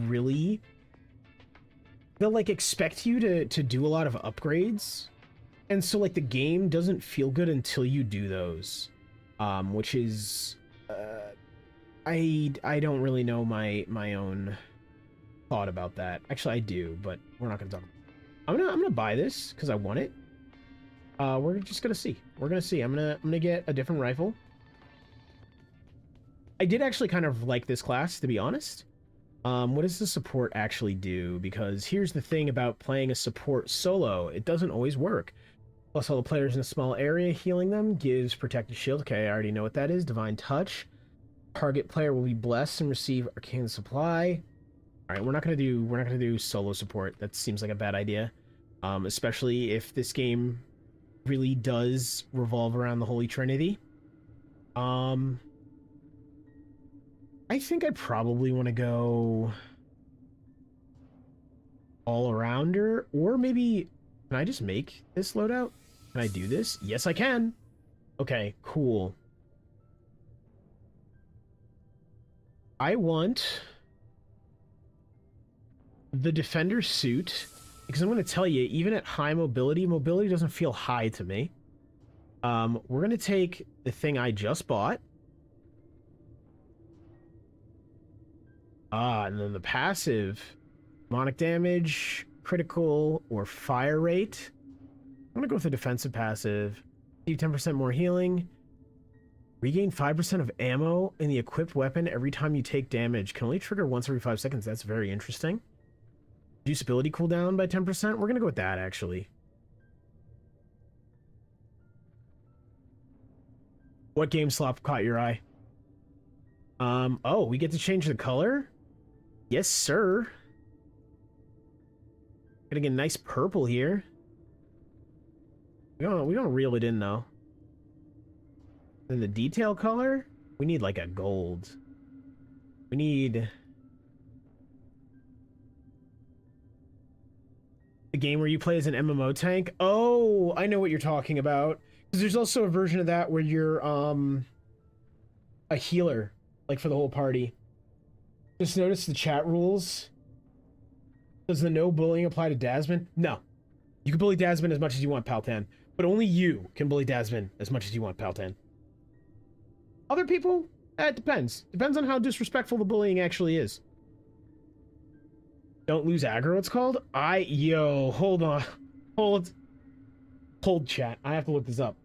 like expect you to do a lot of upgrades. And so like the game doesn't feel good until you do those. Which is, I don't really know my own thought about that. Actually, I do, but we're not gonna talk. I'm gonna buy this because I want it. We're just gonna see. We're gonna see. I'm gonna get a different rifle. I did actually kind of like this class, to be honest. What does the support actually do? Because here's the thing about playing a support solo. It doesn't always work. Plus all the players in a small area, healing them gives protected shield. Okay, I already know what that is. Divine touch. Target player will be blessed and receive arcane supply. All right, we're not gonna do solo support. That seems like a bad idea. Especially if this game really does revolve around the Holy Trinity. I think I probably want to go all-arounder, or maybe, can I just make this loadout? Can I do this? Yes, I can. Okay, cool. I want the Defender suit, because I'm going to tell you, even at high mobility doesn't feel high to me. We're going to take the thing I just bought. And then the passive, demonic damage, critical, or fire rate. I'm going to go with the defensive passive. Receive 10% more healing. Regain 5% of ammo in the equipped weapon every time you take damage. Can only trigger once every 5 seconds. That's very interesting. Reduce ability cooldown by 10%. We're going to go with that, actually. What game slop caught your eye? Oh, we get to change the color? Yes, sir. Getting a nice purple here. We don't reel it in, though. Then the detail color? We need, like, a gold. We need... the game where you play as an MMO tank? Oh, I know what you're talking about. Because there's also a version of that where you're, a healer, like, for the whole party. Just notice the chat rules. Does the no bullying apply to Dasman? No. You can bully Dasman as much as you want, Paltan. But only you can bully Dasman as much as you want, Paltan. Other people? It depends. Depends on how disrespectful the bullying actually is. Don't lose aggro, it's called? Yo, hold on. Hold, chat. I have to look this up.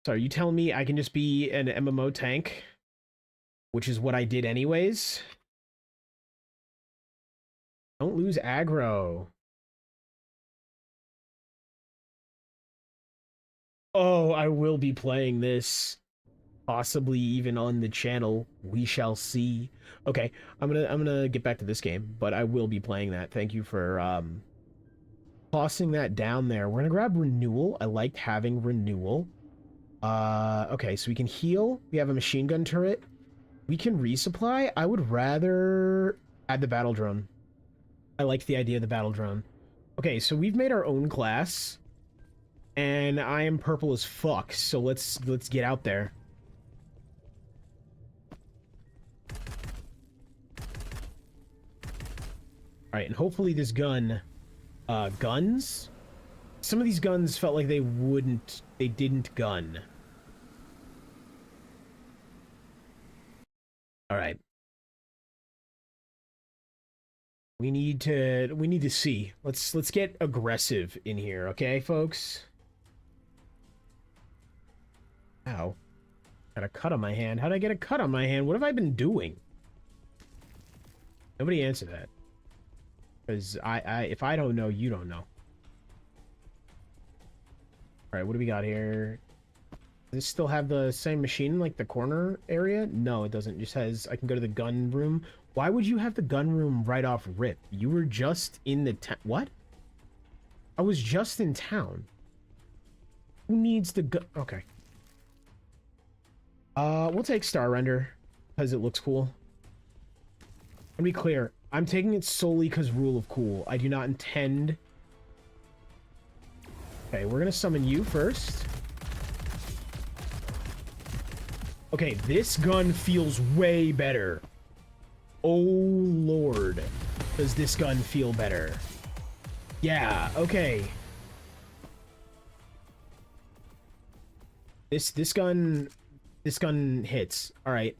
Sorry, you telling me I can just be an MMO tank? Which is what I did anyways? Don't lose aggro. Oh, I will be playing this. Possibly even on the channel. We shall see. Okay, I'm gonna get back to this game, but I will be playing that. Thank you for tossing that down there. We're gonna grab renewal. I liked having renewal. Okay, so we can heal. We have a machine gun turret. We can resupply. I would rather add the battle drone. I like the idea of the battle drone. Okay, so we've made our own class, and I am purple as fuck. So let's get out there. All right, and hopefully this gun, guns. Some of these guns felt like they didn't gun. All right. We need to see. Let's get aggressive in here, okay, folks? Ow. Got a cut on my hand. How'd I get a cut on my hand? What have I been doing? Nobody answer that. Because if I don't know, you don't know. Alright, what do we got here? Does this still have the same machine, like the corner area? No, it doesn't. It just has, I can go to the gun room. Why would you have the gun room right off rip? You were just in the town. What? I was just in town. Who needs the gun? Okay. We'll take Star Render, because it looks cool. Let me be clear. I'm taking it solely because rule of cool. I do not intend... Okay, we're gonna summon you first. Okay, this gun feels way better. Oh, Lord. Does this gun feel better? Yeah, okay. This gun hits. All right.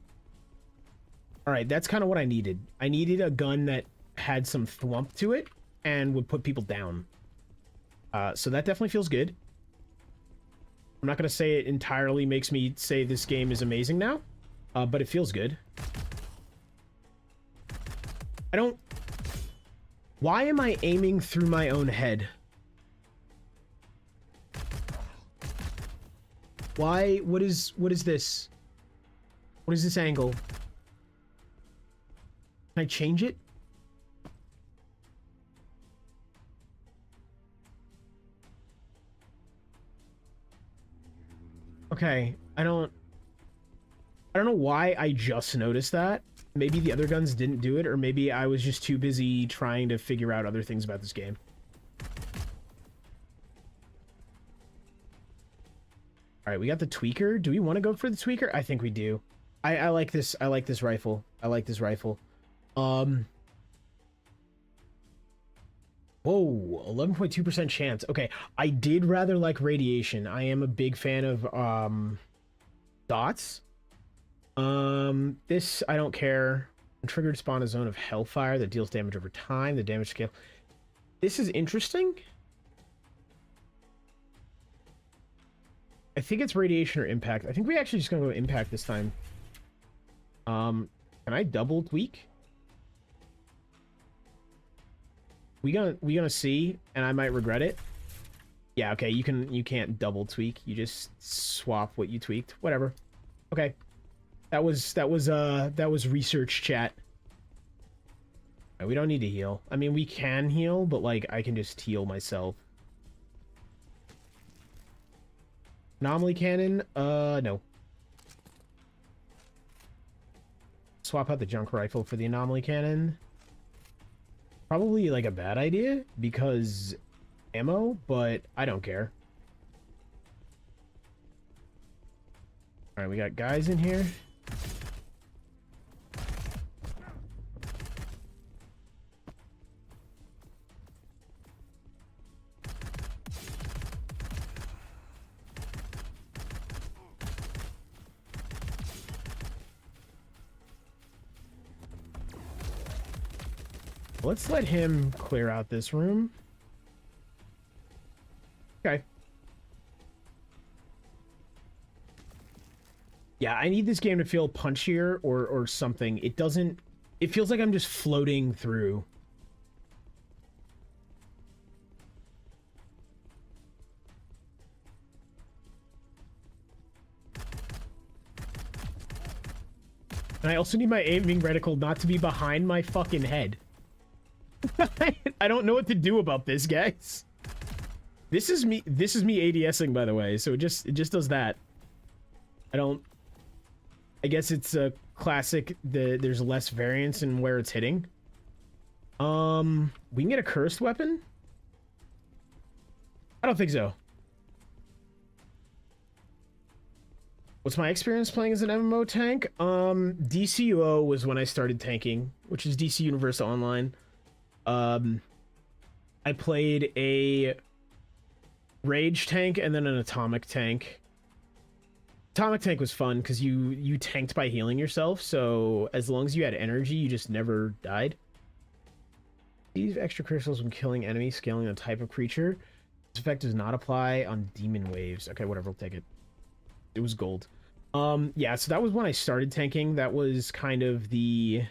All right, that's kind of what I needed. I needed a gun that had some thwump to it and would put people down. So that definitely feels good. I'm not going to say it entirely makes me say this game is amazing now, but it feels good. I don't... Why am I aiming through my own head? Why? What is this? What is this angle? Can I change it? Okay, I don't know why I just noticed that. Maybe the other guns didn't do it, or maybe I was just too busy trying to figure out other things about this game. All right, we got the tweaker. Do we want to go for the tweaker? I think we do. I like this. I like this rifle. I like this rifle. Whoa, 11.2% chance. Okay, I did rather like radiation. I am a big fan of dots. This I don't care. Triggered spawn a zone of hellfire that deals damage over time. The damage scale. This is interesting. I think it's radiation or impact. I think we actually just gonna go impact this time. Can I double tweak? We gonna see, and I might regret it. Yeah, okay, you can't double tweak. You just swap what you tweaked. Whatever. Okay. That was research chat. We don't need to heal. I mean, we can heal, but like I can just heal myself. Anomaly cannon? No. Swap out the junk rifle for the anomaly cannon. Probably like a bad idea because ammo, but I don't care. All right, we got guys in here. Let's let him clear out this room. Okay. Yeah, I need this game to feel punchier or something. It doesn't... It feels like I'm just floating through. And I also need my aiming reticle not to be behind my fucking head. I don't know what to do about this, guys. This is me ADSing, by the way, so it just does that. I guess it's a classic, there's less variance in where it's hitting. We can get a cursed weapon? I don't think so. What's my experience playing as an MMO tank? DCUO was when I started tanking, which is DC Universal Online. I played a rage tank and then an atomic tank. Atomic tank was fun because you tanked by healing yourself, so as long as you had energy, you just never died. These extra crystals when killing enemies, scaling the type of creature. This effect does not apply on demon waves. Okay, whatever, we'll take it. It was gold. Yeah, so that was when I started tanking. That was kind of the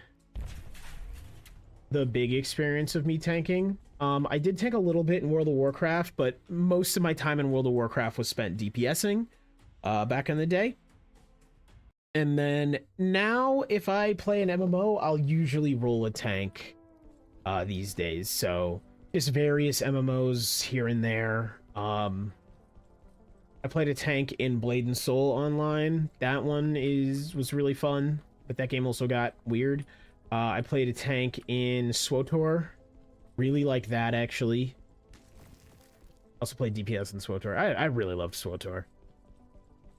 big experience of me tanking. I did tank a little bit in World of Warcraft, but most of my time in World of Warcraft was spent DPSing back in the day. And then now, if I play an MMO, I'll usually roll a tank these days. So just various MMOs here and there. I played a tank in Blade and Soul Online. That one was really fun, but that game also got weird. I played a tank in SWTOR. Really like that, actually. Also played DPS in SWTOR. I really loved SWTOR.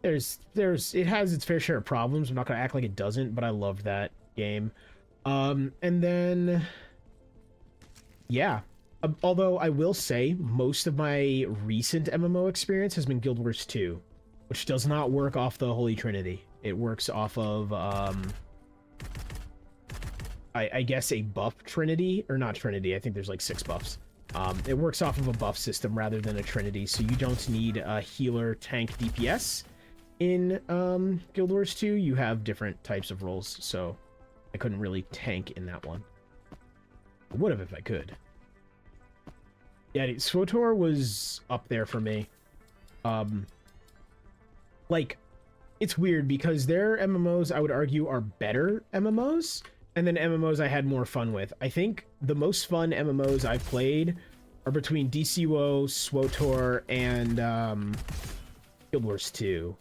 It has its fair share of problems. I'm not gonna act like it doesn't, but I loved that game. And then, yeah. Although I will say, most of my recent MMO experience has been Guild Wars 2, which does not work off the Holy Trinity. It works off of, I guess a buff Trinity, or not Trinity, I think there's like 6 buffs. It works off of a buff system rather than a Trinity, so you don't need a healer, tank, DPS. In Guild Wars 2, you have different types of roles, so I couldn't really tank in that one. I would have if I could. Yeah, SWTOR was up there for me. Like, it's weird because their MMOs, I would argue, are better MMOs, and then MMOs I had more fun with. I think the most fun MMOs I've played are between DCUO, SWTOR, and Guild Wars 2.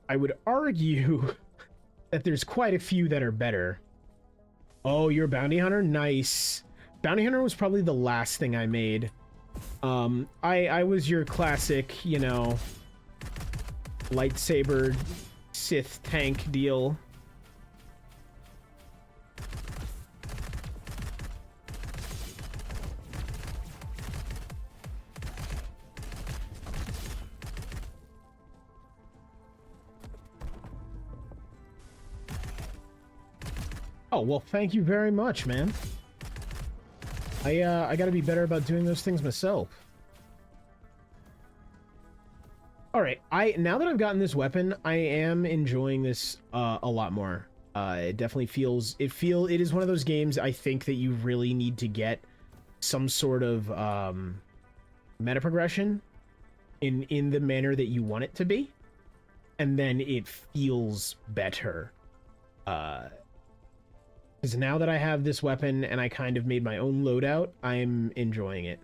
I would argue that there's quite a few that are better. Oh, you're a bounty hunter? Nice. Bounty Hunter was probably the last thing I made. I was your classic, you know, lightsaber Sith tank deal. Oh, well, thank you very much, man. I gotta be better about doing those things myself. Alright, now that I've gotten this weapon, I am enjoying this a lot more. It definitely feels, it is one of those games I think that you really need to get some sort of meta progression in the manner that you want it to be, and then it feels better. Because now that I have this weapon and I kind of made my own loadout, I'm enjoying it.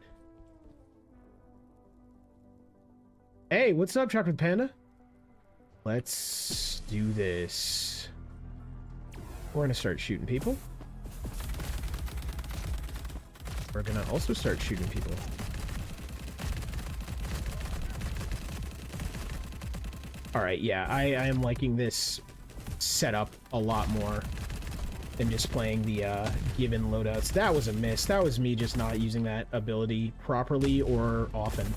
Hey, what's up, Chocolate Panda? Let's do this. We're gonna start shooting people. We're gonna also start shooting people. Alright, yeah, I am liking this setup a lot more than just playing the given loadouts. That was a miss. That was me just not using that ability properly or often.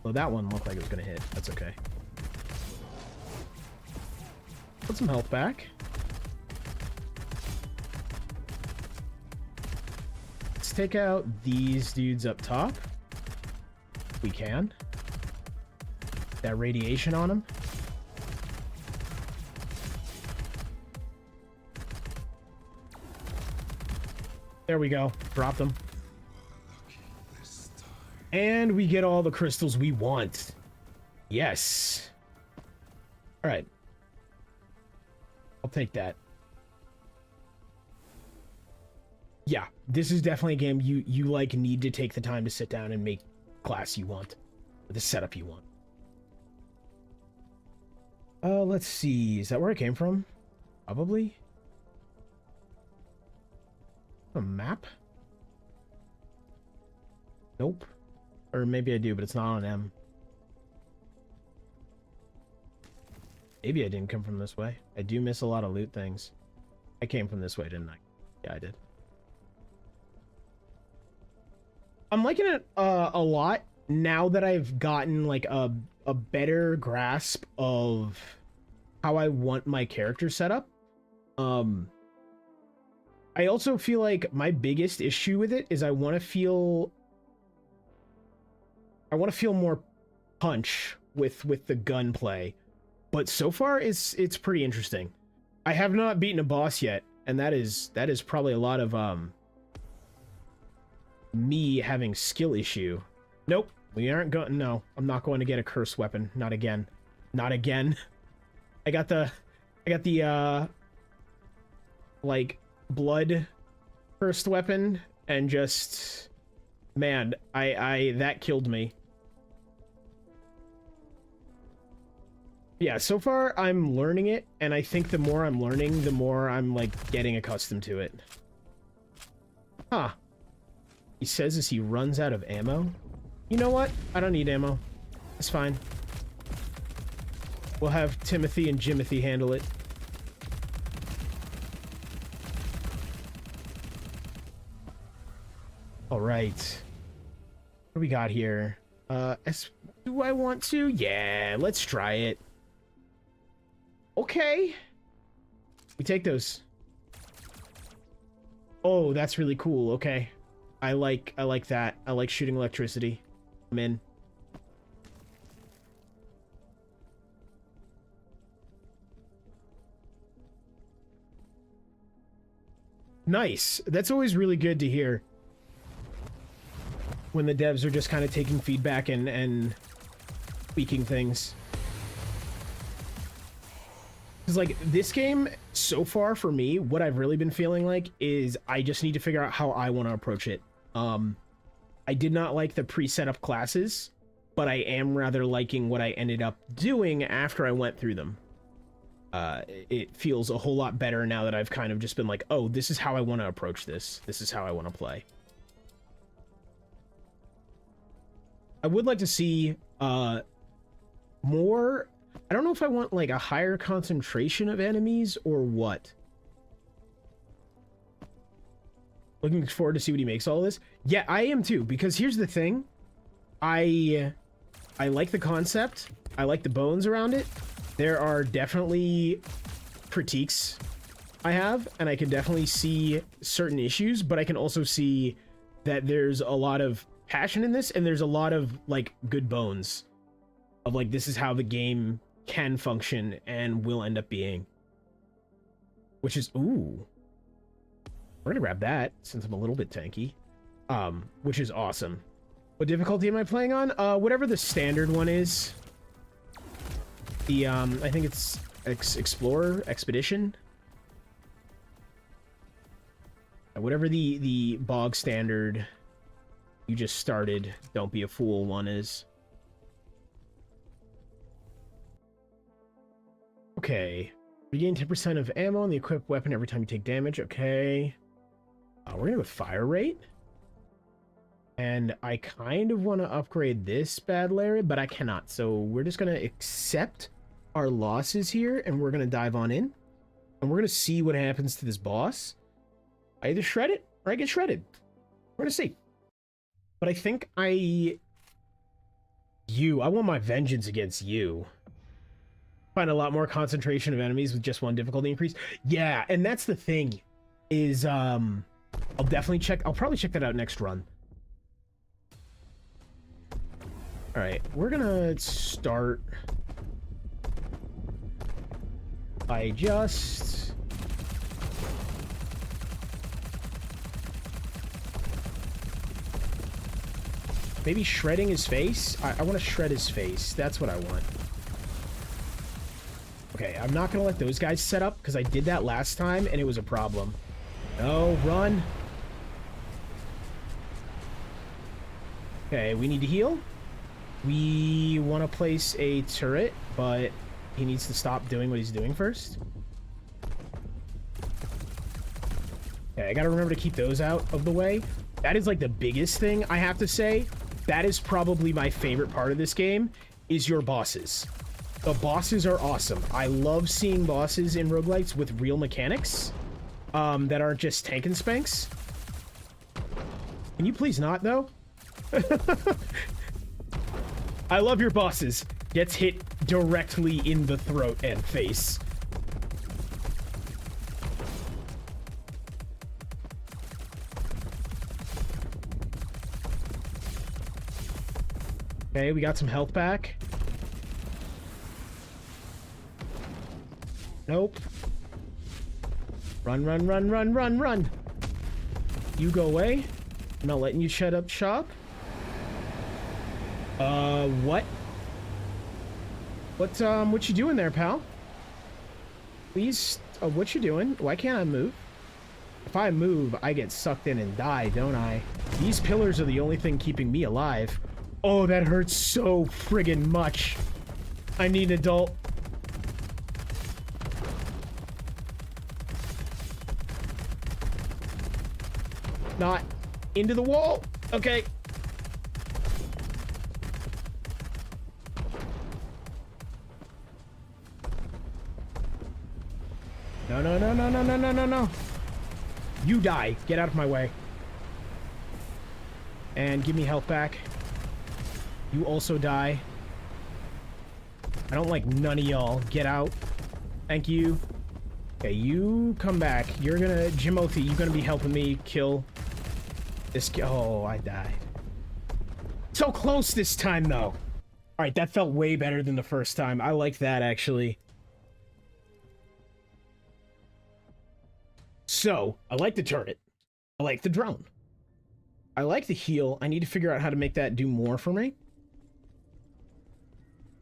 Well, that one looked like it was gonna hit. That's okay. Put some health back. Let's take out these dudes up top. We can. That radiation on them. There we go. Drop them. And we get all the crystals we want. Yes. All right. I'll take that. Yeah, this is definitely a game you like need to take the time to sit down and make class you want, or the setup you want. Let's see. Is that where I came from? Probably. A map? Nope. Or maybe I do, but it's not on M. Maybe I didn't come from this way. I do miss a lot of loot things. I came from this way, didn't I? Yeah, I did. I'm liking it a lot now that I've gotten like a better grasp of how I want my character set up. I also feel like my biggest issue with it is I want to feel more punch with the gunplay. But so far it's pretty interesting. I have not beaten a boss yet, and that is probably a lot of me having skill issue. Nope, we aren't going. No, I'm not going to get a curse weapon. Not again. Not again. I got the like blood cursed weapon, and just, man, I that killed me. Yeah, so far I'm learning it, and I think the more I'm learning, the more I'm like getting accustomed to it. Huh. He says as he runs out of ammo. You know what? I don't need ammo. It's fine. We'll have Timothy and Jimothy handle it. All right. What do we got here? Do I want to? Yeah, let's try it. Okay. We take those. Oh, that's really cool. Okay. I like that. I like shooting electricity. I'm in. Nice. That's always really good to hear. When the devs are just kind of taking feedback and tweaking things. Because, like, this game, so far for me, what I've really been feeling like is I just need to figure out how I want to approach it. I did not like the pre-set-up classes, but I am rather liking what I ended up doing after I went through them. It feels a whole lot better now that I've kind of just been like, oh, this is how I want to approach this. This is how I want to play. I would like to see more. I don't know if I want like a higher concentration of enemies or what. Looking forward to see what he makes all of this. Yeah, I am too, because here's the thing. I like the concept. I like the bones around it. There are definitely critiques I have, and I can definitely see certain issues, but I can also see that there's a lot of passion in this, and there's a lot of like good bones of like, this is how the game can function and will end up being, which is, ooh, we're gonna grab that since I'm a little bit tanky, which is awesome. What difficulty am I playing on? Whatever the standard one is. The I think it's Explorer Expedition. Whatever the bog standard you just started, don't be a fool one is. Okay. Regain 10% of ammo on the equipped weapon every time you take damage. Okay. We're gonna go with fire rate. And I kind of want to upgrade this battle area, but I cannot. So we're just gonna accept our losses here, and we're gonna dive on in. And we're gonna see what happens to this boss. I either shred it, or I get shredded. We're gonna see. But I think I want my vengeance against you. Find a lot more concentration of enemies with just one difficulty increase. Yeah, and that's the thing, is I'll probably check that out next run. Alright, we're gonna start by just maybe shredding his face. I want to shred his face. That's what I want. Okay, I'm not gonna let those guys set up, because I did that last time, and it was a problem. No, run! Okay, we need to heal. We want to place a turret, but he needs to stop doing what he's doing first. Okay, I gotta remember to keep those out of the way. That is like the biggest thing I have to say. That is probably my favorite part of this game, is your bosses. The bosses are awesome. I love seeing bosses in roguelites with real mechanics that aren't just tank and spanks. Can you please not, though? I love your bosses. Gets hit directly in the throat and face. Okay, we got some health back. Nope. Run, run, run, run, run, run. You go away. I'm not letting you shut up shop. What? What you doing there, pal? Please, what you doing? Why can't I move? If I move, I get sucked in and die, don't I? These pillars are the only thing keeping me alive. Oh, that hurts so friggin' much. I need an adult. Not into the wall. Okay. No, no, no, no, no, no, no, no, no. You die. Get out of my way. And give me health back. You also die. I don't like none of y'all. Get out. Thank you. Okay, you come back. You're gonna... Jimothy, you're gonna be helping me kill this... Oh, I died. So close this time, though. Alright, that felt way better than the first time. I like that, actually. So, I like the turret. I like the drone. I like the heal. I need to figure out how to make that do more for me.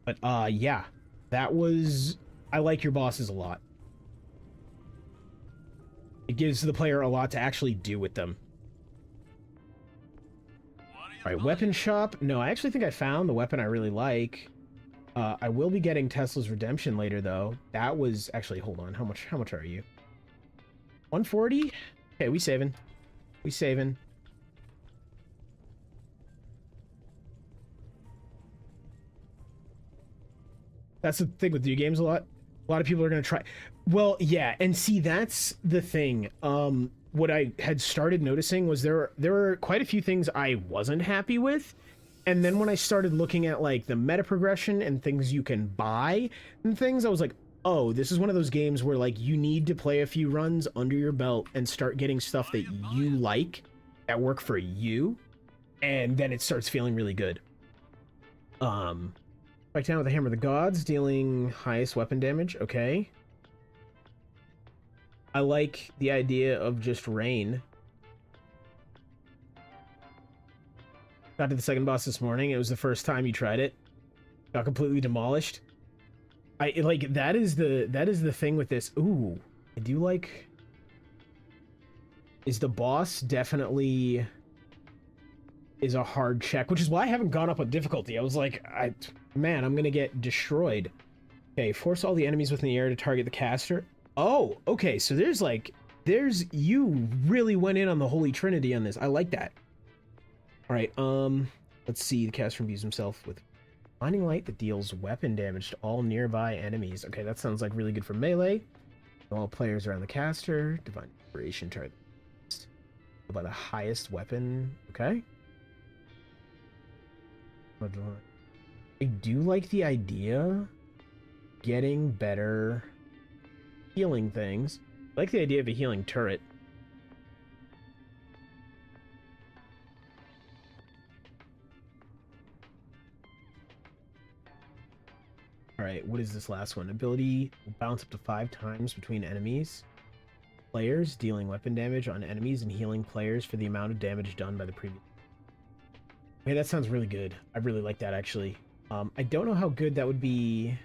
But, yeah. That was... I like your bosses a lot. It gives the player a lot to actually do with them. Alright, weapon shop. No, I actually think I found the weapon I really like. I will be getting Tesla's Redemption later, though. That was... Actually, hold on. How much are you? 140? Okay, we saving. We saving. That's the thing with video games a lot. A lot of people are going to try... Well, yeah, and see, that's the thing. What I had started noticing was there were quite a few things I wasn't happy with. And then when I started looking at, like, the meta progression and things you can buy and things, I was like, oh, this is one of those games where, like, you need to play a few runs under your belt and start getting stuff that you like, that work for you, and then it starts feeling really good. Fight down with the Hammer of the Gods, dealing highest weapon damage. Okay. I like the idea of just rain. Got to the second boss this morning. It was the first time you tried it. Got completely demolished. That is the thing with this. Ooh, I do like... Is the boss definitely is a hard check, which is why I haven't gone up on difficulty. I was like, man, I'm gonna get destroyed. Okay, force all the enemies within the air to target the caster. Oh, okay, so you really went in on the Holy Trinity on this. I like that. All right, let's see. The caster imbues himself with blinding light that deals weapon damage to all nearby enemies. Okay, that sounds like really good for melee. All players around the caster. Divine Inspiration target by the highest weapon. Okay. I do like the idea. Getting better healing things. I like the idea of a healing turret. Alright, what is this last one? Ability will bounce up to 5 times between enemies. Players, dealing weapon damage on enemies and healing players for the amount of damage done by the previous. Okay, that sounds really good. I really like that, actually. I don't know how good that would be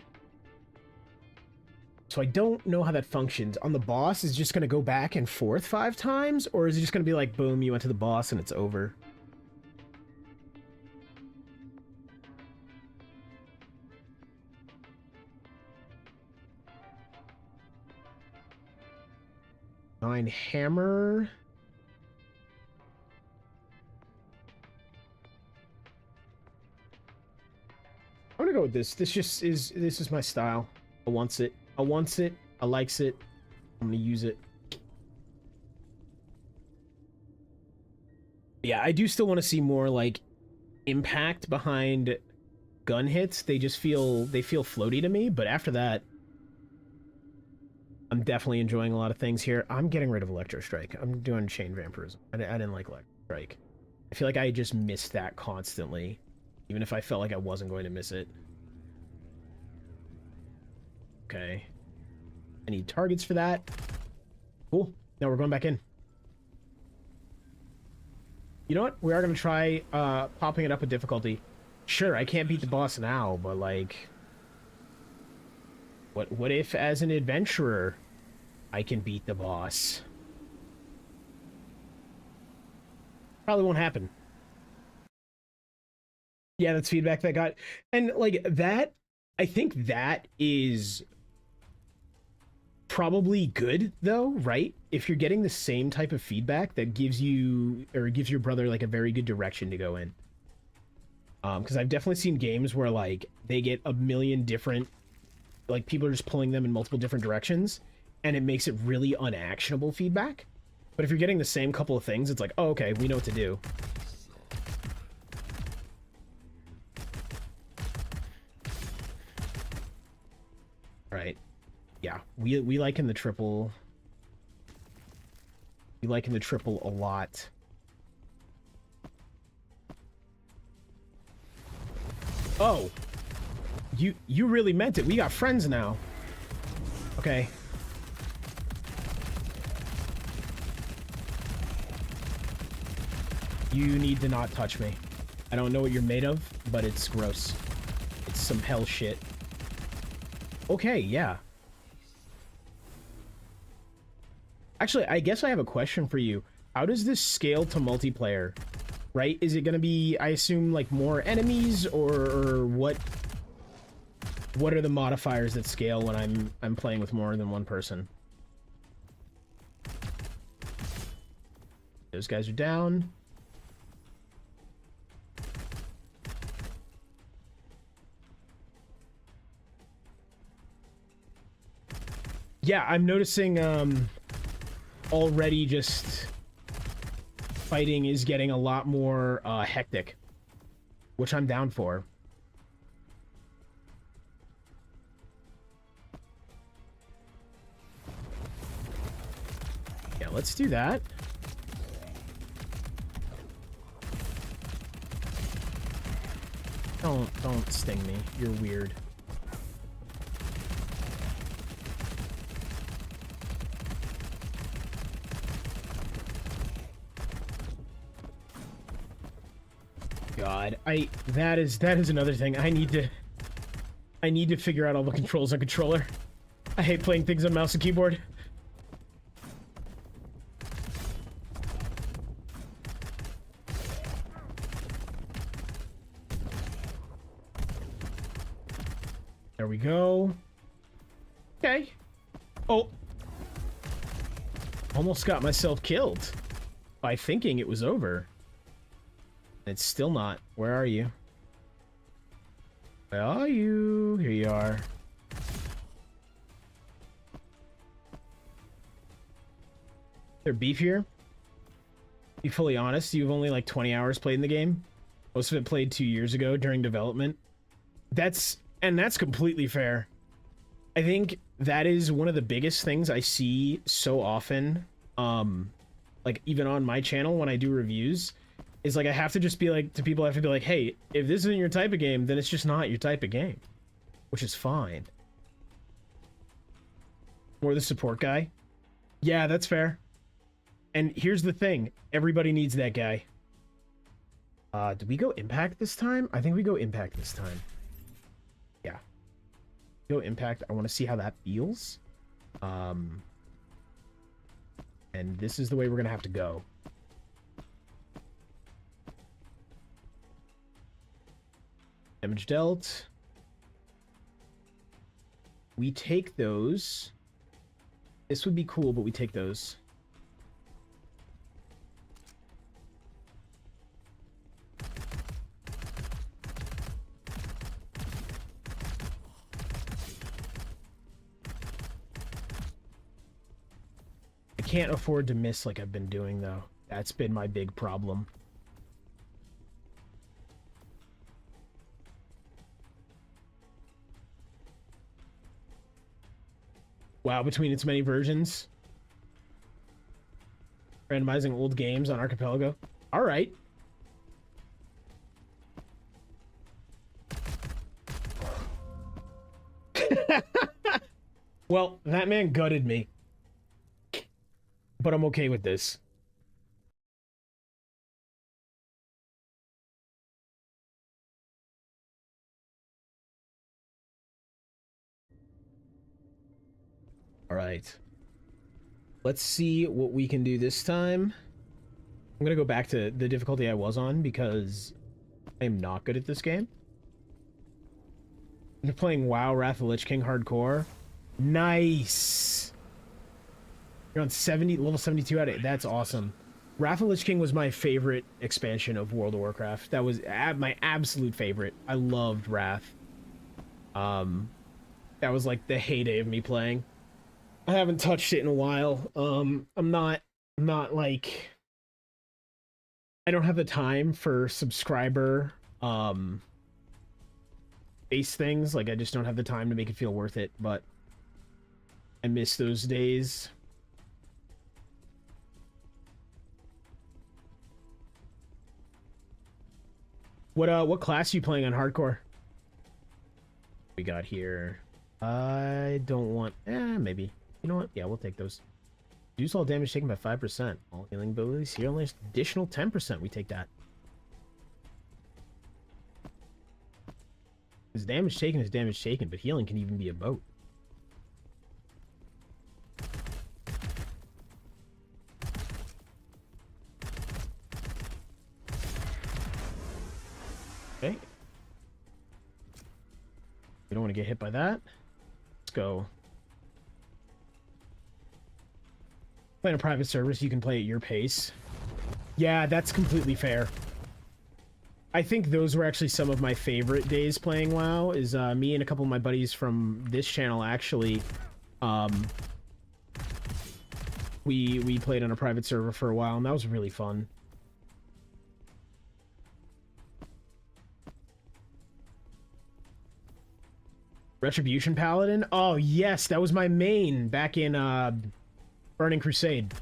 So I don't know how that functions. On the boss, is it just going to go back and forth 5 times? Or is it just going to be like, boom, you went to the boss and it's over? Nine hammer. I'm gonna go with this. This is my style. I wants it. I wants it. I likes it. I'm gonna use it. Yeah, I do still want to see more like impact behind gun hits. They feel floaty to me, but after that, I'm definitely enjoying a lot of things here. I'm getting rid of Electro Strike. I'm doing Chain Vampirism. I didn't like Electro Strike. I feel like I just missed that constantly, even if I felt like I wasn't going to miss it. Okay. I need targets for that. Cool. Now we're going back in. You know what? We are going to try popping it up a difficulty. Sure, I can't beat the boss now, but like... What if, as an adventurer, I can beat the boss? Probably won't happen. Yeah, that's feedback that got... And, like, that... I think that is probably good, though, right? If you're getting the same type of feedback, that gives you... Or gives your brother, like, a very good direction to go in. Because I've definitely seen games where, like, they get a million different... Like, people are just pulling them in multiple different directions, and it makes it really unactionable feedback. But if you're getting the same couple of things, it's like, oh, okay, we know what to do. Right. Yeah, we liking the triple. We liking the triple a lot. Oh. You really meant it. We got friends now. Okay. You need to not touch me. I don't know what you're made of, but it's gross. It's some hell shit. Okay, yeah. Actually, I guess I have a question for you. How does this scale to multiplayer? Right? Is it gonna be, I assume, like more enemies, or what? What are the modifiers that scale when I'm playing with more than one person? Those guys are down. Yeah, I'm noticing already just fighting is getting a lot more hectic, which I'm down for. Yeah, let's do that. Don't sting me. You're weird. God, that is another thing. I need to figure out all the controls on controller. I hate playing things on mouse and keyboard. There we go. Okay. Oh. Almost got myself killed by thinking it was over. It's still not. Where are you? Where are you? Here you are. They're beefier. To be fully honest, you've only like 20 hours played in the game. Most of it played 2 years ago during development. That's completely fair. I think that is one of the biggest things I see so often, like even on my channel when I do reviews, is like I have to just be like, to people I have to be like, hey, if this isn't your type of game, then it's just not your type of game. Which is fine. More the support guy. Yeah, that's fair. And here's the thing. Everybody needs that guy. Did we go impact this time? I think we go impact this time. Yeah. Go impact. I want to see how that feels. And this is the way we're gonna have to go. Damage dealt. We take those. This would be cool, but we take those. I can't afford to miss like I've been doing, though. That's been my big problem. Wow, between its many versions. Randomizing old games on Archipelago. All right. Well, that man gutted me. But I'm okay with this. All right. Let's see what we can do this time. I'm gonna go back to the difficulty I was on because I'm not good at this game. You're playing WoW Wrath of the Lich King hardcore. Nice. You're on 70, level 72 out of it. That's awesome. Wrath of the Lich King was my favorite expansion of World of Warcraft. That was my absolute favorite. I loved Wrath. That was like the heyday of me playing. I haven't touched it in a while. I'm not like, I don't have the time for subscriber based things. Like I just don't have the time to make it feel worth it, but I miss those days. What class are you playing on hardcore? We got here. I don't want maybe. You know what? Yeah, we'll take those. Reduce all damage taken by 5%. All healing abilities here only additional 10%. We take that. Because damage taken is damage taken, but healing can even be a boat. Okay. We don't want to get hit by that. Let's go. Playing a private service, you can play at your pace. Yeah, that's completely fair. I think those were actually some of my favorite days playing WoW, is me and a couple of my buddies from this channel actually, we played on a private server for a while, and that was really fun. Retribution Paladin? Oh, yes, that was my main back in, Burning Crusade.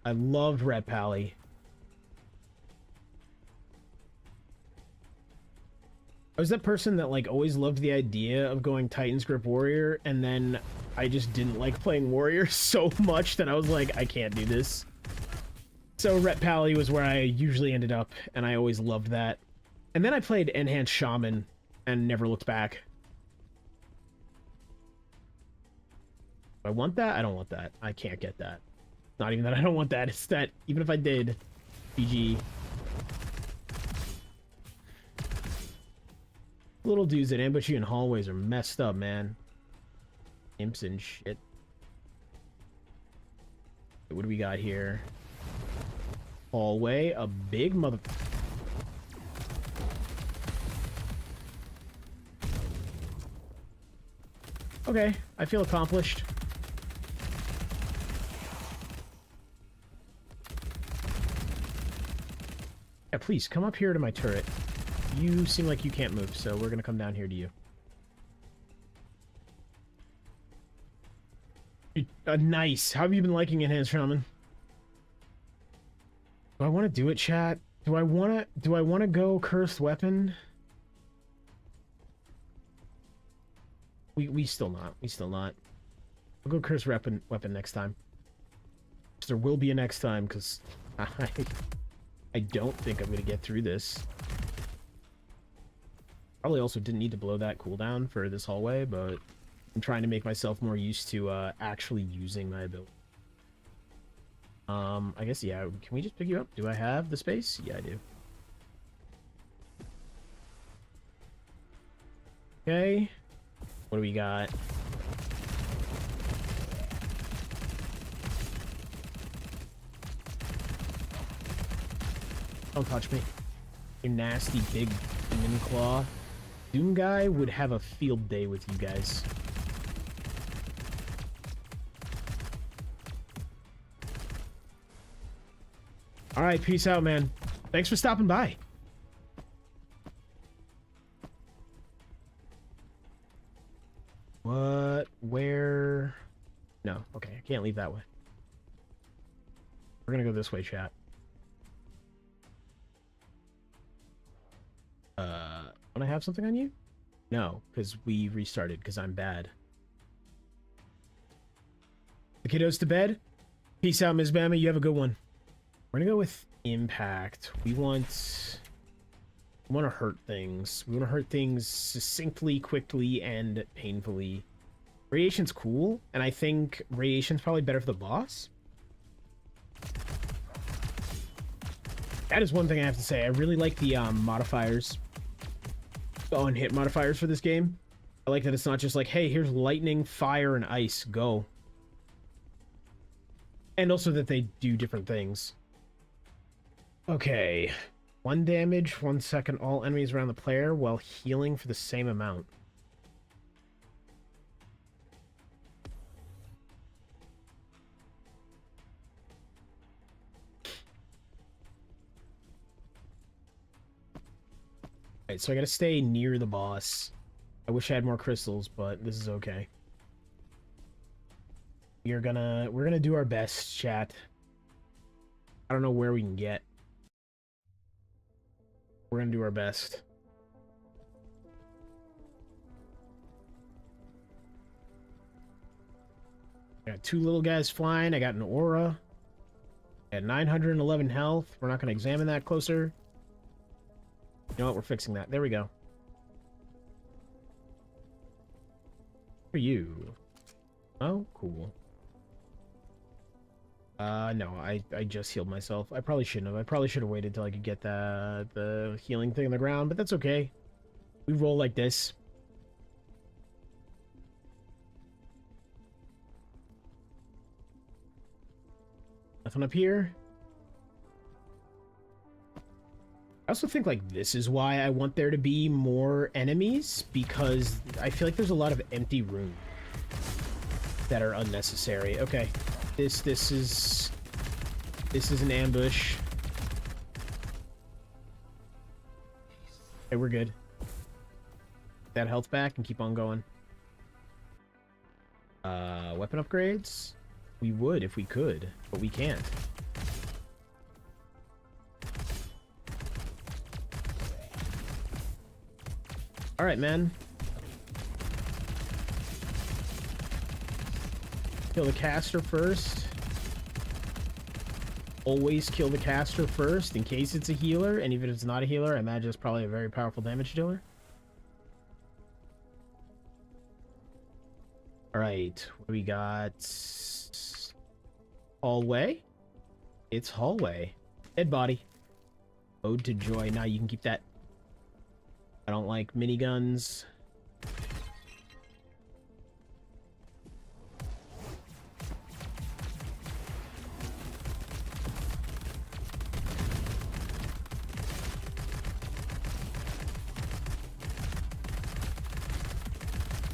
I loved Ret Pally. I was that person that like always loved the idea of going Titan's Grip Warrior, and then I just didn't like playing Warrior so much that I was like, I can't do this. So Ret Pally was where I usually ended up, and I always loved that. And then I played Enhanced Shaman and never looked back. I want that? I don't want that. I can't get that. Not even that I don't want that. It's that even if I did, GG. Little dudes that ambush you in hallways are messed up, man. Imps and shit. What do we got here? Hallway. A big mother... Okay, I feel accomplished. Yeah, please, come up here to my turret. You seem like you can't move, so we're gonna come down here to you. Nice. How have you been liking Enhanced Shaman? Do I want to do it, chat? Do I want to go Cursed Weapon? We still not. We still not. We'll go Cursed Weapon next time. There will be a next time, because I don't think I'm going to get through this. Probably also didn't need to blow that cooldown for this hallway, but I'm trying to make myself more used to actually using my ability. I guess, yeah, can we just pick you up? Do I have the space? Yeah, I do. Okay. What do we got? Don't touch me. You nasty big demon claw. Doom guy would have a field day with you guys. Alright, peace out, man. Thanks for stopping by. What? Where? No, okay, I can't leave that way. We're gonna go this way, chat. Want to have something on you? No, because we restarted, because I'm bad. The kiddos to bed? Peace out, Ms. Bama. You have a good one. We're gonna go with impact. We want to hurt things. We want to hurt things succinctly, quickly, and painfully. Radiation's cool, and I think radiation's probably better for the boss. That is one thing I have to say. I really like the modifiers. On hit modifiers for this game. I like that it's not just like, hey, here's lightning, fire, and ice. Go. And also that they do different things. Okay. 1 damage, 1 second, all enemies around the player while healing for the same amount. Alright, so I gotta stay near the boss. I wish I had more crystals, but this is okay. We're gonna do our best, chat. I don't know where we can get. We're gonna do our best. I got 2 little guys flying. I got an aura. I got 911 health. We're not gonna examine that closer. You know what? We're fixing that. There we go. For you. Oh, cool. No, I just healed myself. I probably shouldn't have. I probably should have waited till I could get the healing thing on the ground, but that's okay. We roll like this. Nothing up here. I also think, like, this is why I want there to be more enemies, because I feel like there's a lot of empty room that are unnecessary. Okay, this is an ambush. Okay, we're good. That health back and keep on going. Weapon upgrades? We would if we could, but we can't. Alright, man. Kill the caster first. Always kill the caster first, in case it's a healer, and even if it's not a healer, I imagine it's probably a very powerful damage dealer. Alright, what do we got? Hallway? It's hallway. Dead body. Ode to joy. Now you can keep that. I don't like miniguns.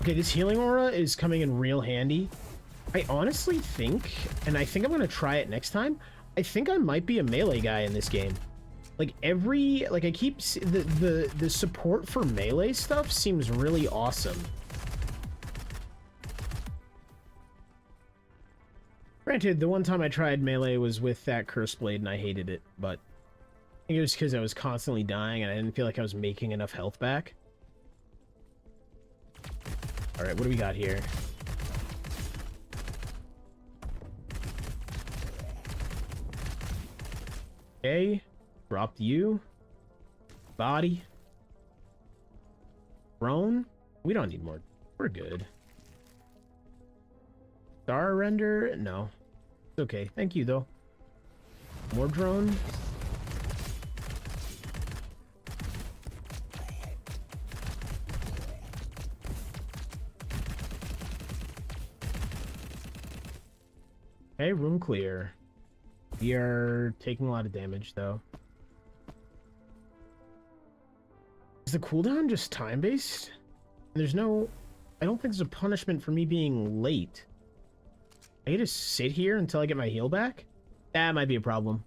Okay, this healing aura is coming in real handy. I honestly think, and I think I'm gonna try it next time, I think I might be a melee guy in this game. Like I keep the support for melee stuff seems really awesome. Granted, the one time I tried melee was with that curse blade and I hated it, but I think it was because I was constantly dying and I didn't feel like I was making enough health back. All right, what do we got here? Okay. Dropped you. Body. Drone? We don't need more. We're good. Star render? No. It's okay. Thank you, though. More drone? Okay, room clear. We are taking a lot of damage, though. Is the cooldown just time-based? There's no... I don't think there's a punishment for me being late. I get to sit here until I get my heal back? That might be a problem.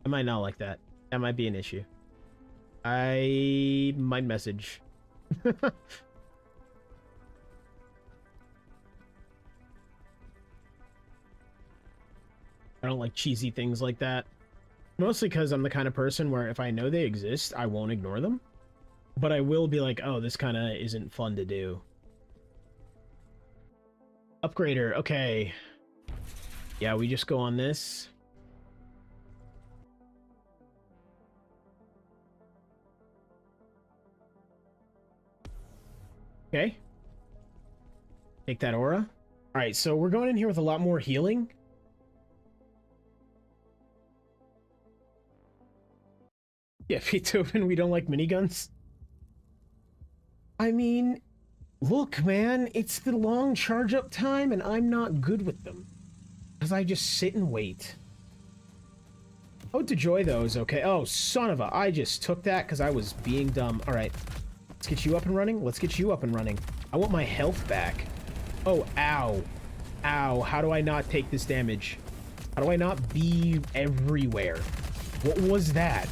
I might not like that. That might be an issue. I might message. I don't like cheesy things like that. Mostly because I'm the kind of person where if I know they exist, I won't ignore them. But I will be like, oh, this kind of isn't fun to do. Upgrader, okay. Yeah, we just go on this. Okay. Take that aura. Alright, so we're going in here with a lot more healing. Yeah, Beethoven, we don't like miniguns. I mean, look, man, it's the long charge up time, and I'm not good with them. Because I just sit and wait. Oh, to joy those, okay. Oh, son of a, I just took that because I was being dumb. Alright, let's get you up and running. Let's get you up and running. I want my health back. Oh, ow. Ow, how do I not take this damage? How do I not be everywhere? What was that?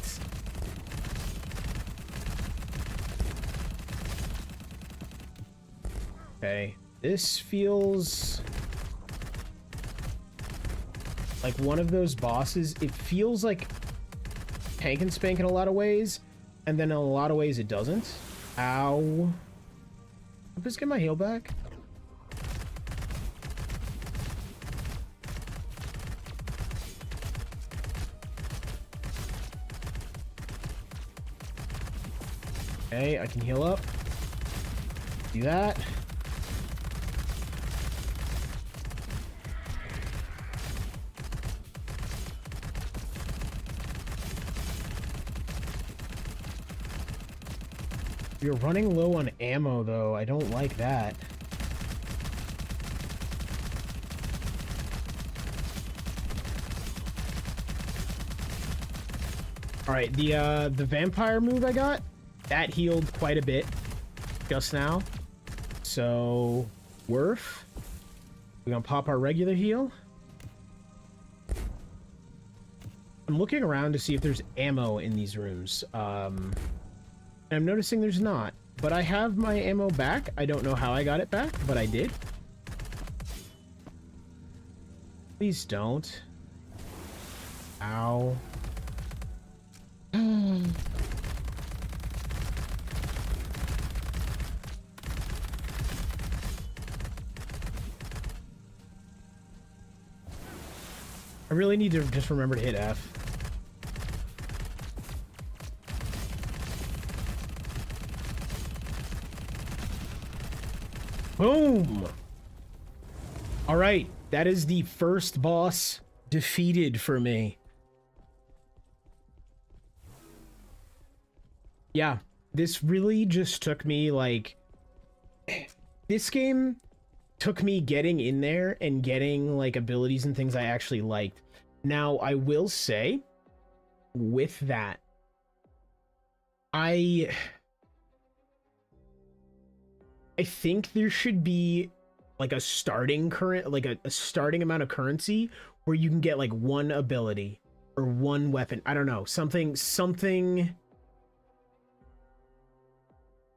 Okay, this feels like one of those bosses. It feels like tank and spank in a lot of ways, and then in a lot of ways it doesn't. Ow. Let's get my heal back. Okay, I can heal up. Do that. You're running low on ammo, though. I don't like that. Alright, the vampire move I got, that healed quite a bit just now. So, worth. We're gonna pop our regular heal. I'm looking around to see if there's ammo in these rooms. I'm noticing there's not, but I have my ammo back. I don't know how I got it back, but I did. Please don't. Ow. I really need to just remember to hit F. Boom! Alright, that is the first boss defeated for me. Yeah, this really just took me, like... This game took me getting in there and getting, like, abilities and things I actually liked. Now, I will say, with that, I think there should be like a starting current, like a starting amount of currency where you can get like one ability or one weapon. I don't know, something,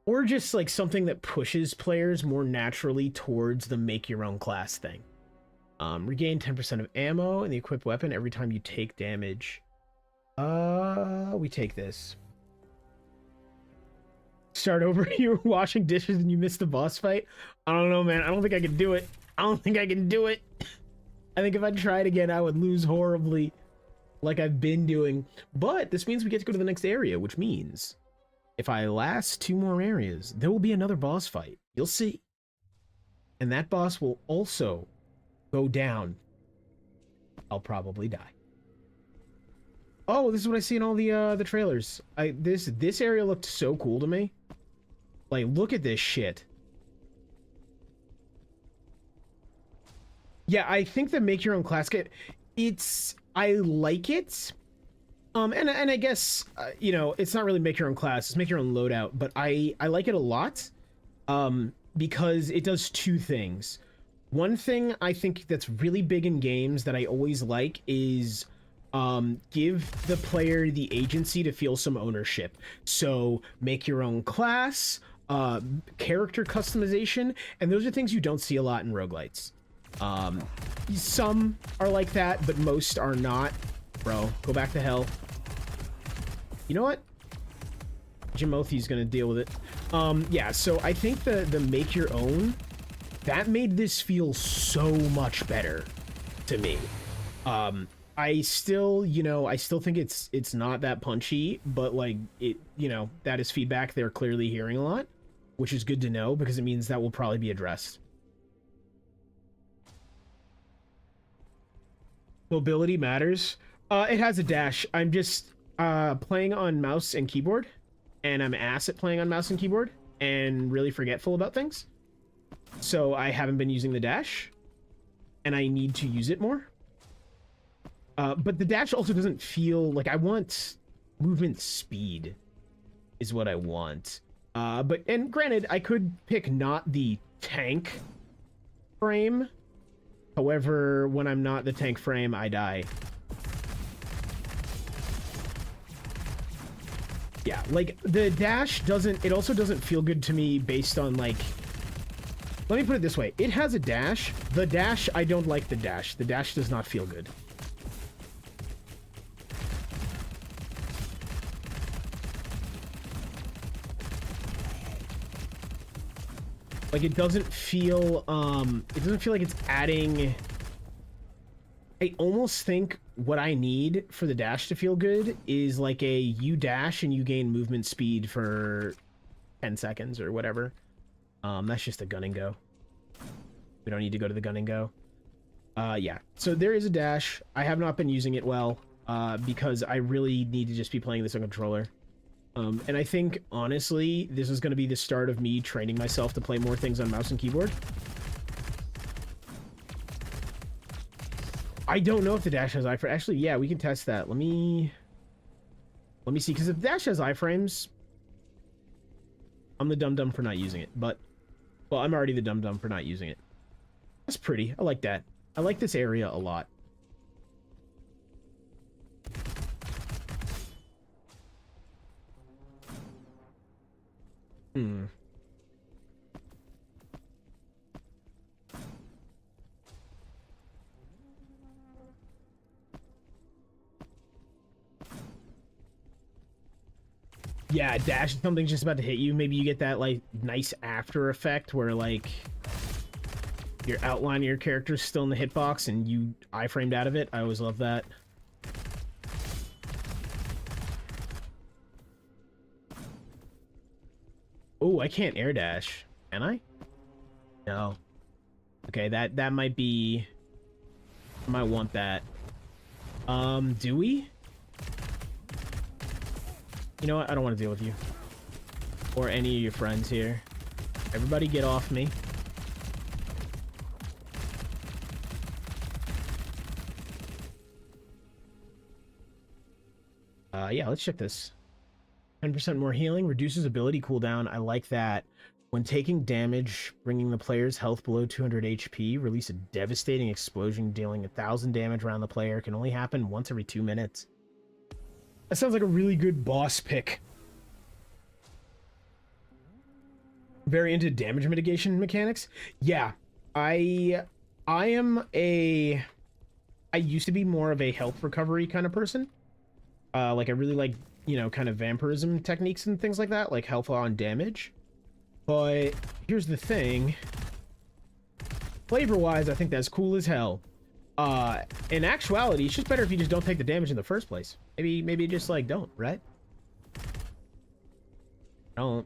or just like something that pushes players more naturally towards the make your own class thing. Regain 10% of ammo in the equipped weapon every time you take damage. We take this. Start over. You were washing dishes and you missed the boss fight. I don't know, man. I don't think I can do it. I don't think I can do it. I think if I tried again, I would lose horribly, like I've been doing. But this means we get to go to the next area, which means if I last 2 more areas, there will be another boss fight. You'll see. And that boss will also go down. I'll probably die. Oh, this is what I see in all the trailers. This area looked so cool to me. Like, look at this shit. Yeah, I think the make your own class kit, I like it. And I guess, you know, it's not really make your own class, it's make your own loadout, but I like it a lot, because it does 2 things. One thing I think that's really big in games that I always like is, give the player the agency to feel some ownership. So, make your own class, character customization, and those are things you don't see a lot in roguelites. Some are like that, but most are not. Bro, go back to hell. You know what? Jimothy's gonna deal with it. Yeah, so I think the make your own, that made this feel so much better to me. I still, you know, I still think it's not that punchy, but like it, you know, that is feedback they're clearly hearing a lot, which is good to know because it means that will probably be addressed. Mobility matters. It has a dash. I'm just playing on mouse and keyboard, and I'm ass at playing on mouse and keyboard and really forgetful about things. So I haven't been using the dash, and I need to use it more. But the dash also doesn't feel like I want movement speed is what I want. And granted, I could pick not the tank frame. However, when I'm not the tank frame, I die. Yeah, like, the dash doesn't... It also doesn't feel good to me based on, like... Let me put it this way. It has a dash. The dash, I don't like the dash. The dash does not feel good. Like, it doesn't feel like it's adding... I almost think what I need for the dash to feel good is like a you dash and you gain movement speed for 10 seconds or whatever. That's just a gun and go. We don't need to go to the gun and go. Yeah, so there is a dash. I have not been using it well, because I really need to just be playing this on controller. And I think, honestly, this is going to be the start of me training myself to play more things on mouse and keyboard. I don't know if the dash has iframes. Actually, yeah, we can test that. Let me see, because if the dash has iframes, I'm the dum-dum for not using it. But, well, I'm already the dum-dum for not using it. That's pretty. I like that. I like this area a lot. Yeah, dash, something's just about to hit you. Maybe you get that, like, nice after effect where, like, your outline of your character's still in the hitbox and you iframed out of it. I always love that. Oh, I can't air dash. Can I? No. Okay, that might be... I might want that. Do we? You know what? I don't want to deal with you. Or any of your friends here. Everybody get off me. Yeah, let's check this. 10% more healing, reduces ability cooldown. I like that. When taking damage, bringing the player's health below 200 HP, release a devastating explosion dealing 1,000 damage around the player. Can only happen once every 2 minutes. That sounds like a really good boss pick. Very into damage mitigation mechanics. Yeah, I used to be more of a health recovery kind of person. Like, I really like, you know, kind of vampirism techniques and things like that, like health on damage. But here's the thing. Flavor-wise, I think that's cool as hell. In actuality, it's just better if you just don't take the damage in the first place. Maybe just, like, don't, right? Don't.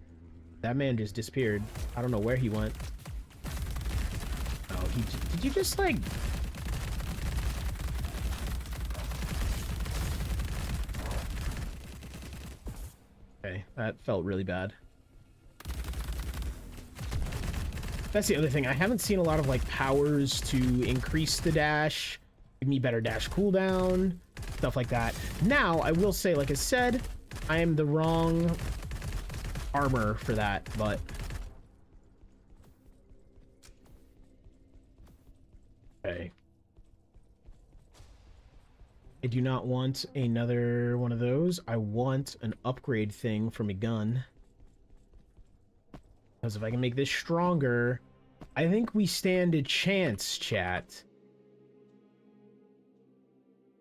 That man just disappeared. I don't know where he went. Oh, did you just, like... Okay, that felt really bad. That's the other thing. I haven't seen a lot of, like, powers to increase the dash, give me better dash cooldown, stuff like that. Now, I will say, like I said, I am the wrong armor for that, but... Okay. I do not want another one of those. I want an upgrade thing from a gun. Because if I can make this stronger, I think we stand a chance, chat.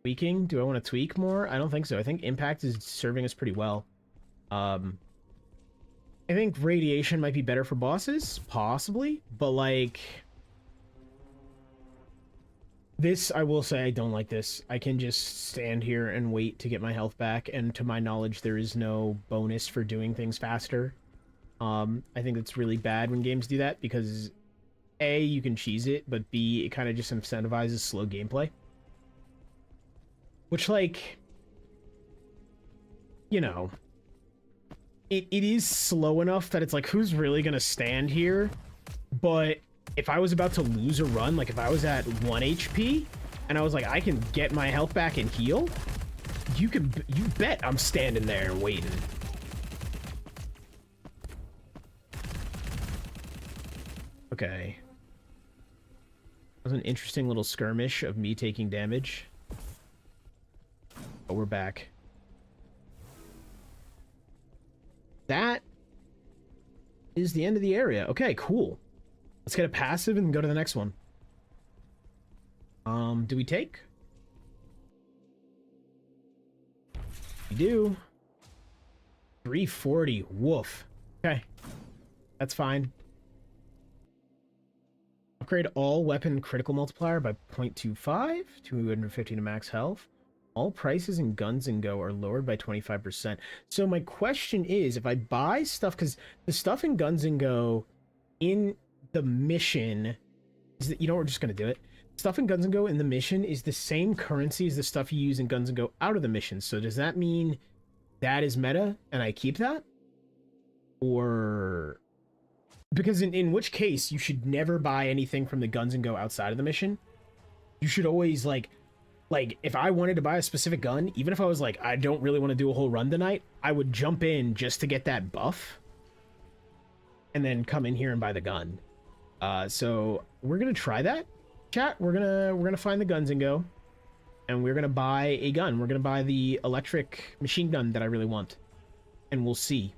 Tweaking? Do I want to tweak more? I don't think so. I think impact is serving us pretty well. I think radiation might be better for bosses, possibly, but like... This, I will say, I don't like this. I can just stand here and wait to get my health back, and to my knowledge, there is no bonus for doing things faster. I think it's really bad when games do that, because A, you can cheese it, but B, it kind of just incentivizes slow gameplay. Which, like, you know, it is slow enough that it's like, who's really gonna stand here? But if I was about to lose a run, like if I was at 1 HP, and I was like, I can get my health back and heal, you bet I'm standing there and waiting. Okay. That was an interesting little skirmish of me taking damage. But we're back. That is the end of the area. Okay, cool. Let's get a passive and go to the next one. Do we take? We do. 340. Woof. Okay. That's fine. Upgrade all weapon critical multiplier by 0.25. 250 to max health. All prices in Guns and Go are lowered by 25%. So my question is, if I buy stuff, because the stuff in Guns and Go in the mission is that, you know, we're just going to do it. Stuff in Guns and Go in the mission is the same currency as the stuff you use in Guns and Go out of the mission. So does that mean that is meta and I keep that? Or... Because in which case, you should never buy anything from the Guns and Go outside of the mission. You should always, like, if I wanted to buy a specific gun, even if I was like, I don't really want to do a whole run tonight, I would jump in just to get that buff. And then come in here and buy the gun. So we're going to try that. Chat, we're gonna find the Guns and Go. And we're going to buy a gun. We're going to buy the electric machine gun that I really want. And we'll see.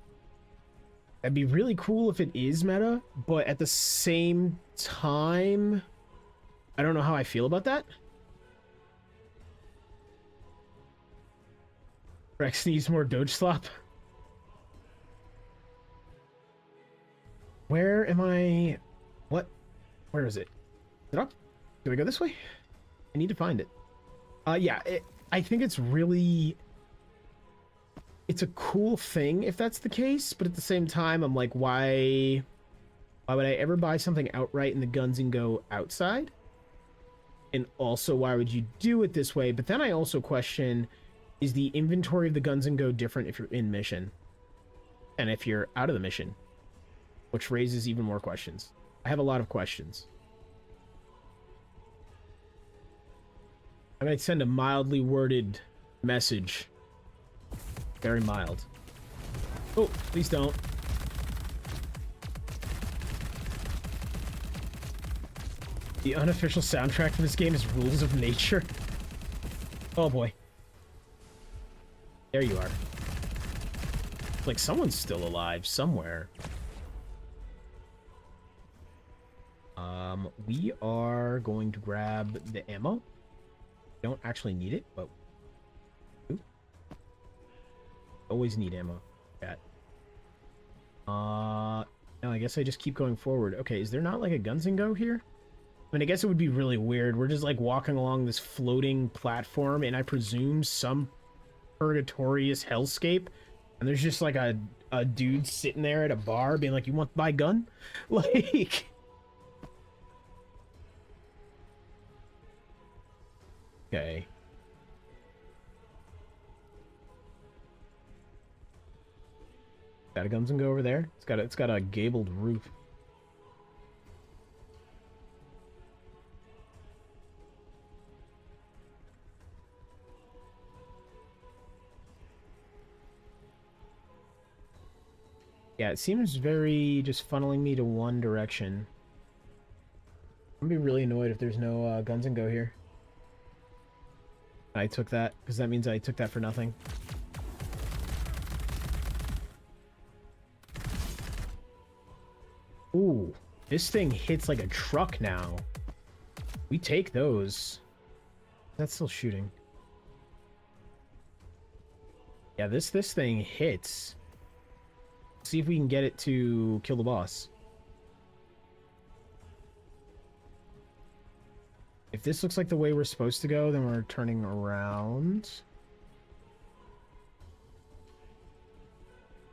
That'd be really cool if it is meta, but at the same time, I don't know how I feel about that. Rex needs more Doge Slop. Where am I? What? Where is it? Is it up? Do I go this way? I need to find it. Yeah, I think it's really... It's a cool thing if that's the case, but at the same time, I'm like, why would I ever buy something outright in the Guns and Go outside? And also, why would you do it this way? But then I also question, is the inventory of the Guns and Go different if you're in mission and if you're out of the mission? Which raises even more questions. I have a lot of questions. I'm going to send a mildly worded message. Very mild. Oh, please don't. The unofficial soundtrack for this game is Rules of Nature. Oh boy. There you are. Like someone's still alive somewhere. We are going to grab the ammo. Don't actually need it, but always need ammo. Cat. No, I guess I just keep going forward. Okay, is there not like a Guns and Go here? I mean, I guess it would be really weird. We're just like walking along this floating platform, and I presume some purgatorious hellscape And there's just like a dude sitting there at a bar being like, you want to buy a gun? Like... Okay. Got a guns and go over there. It's got a gabled roof. Yeah, it seems very just funneling me to one direction. I'm gonna be really annoyed if there's no guns and go here. I took that, because that means I took that for nothing. Ooh, this thing hits like a truck now. We take those. That's still shooting. Yeah, this thing hits. See if we can get it to kill the boss. If this looks like the way we're supposed to go, then we're turning around.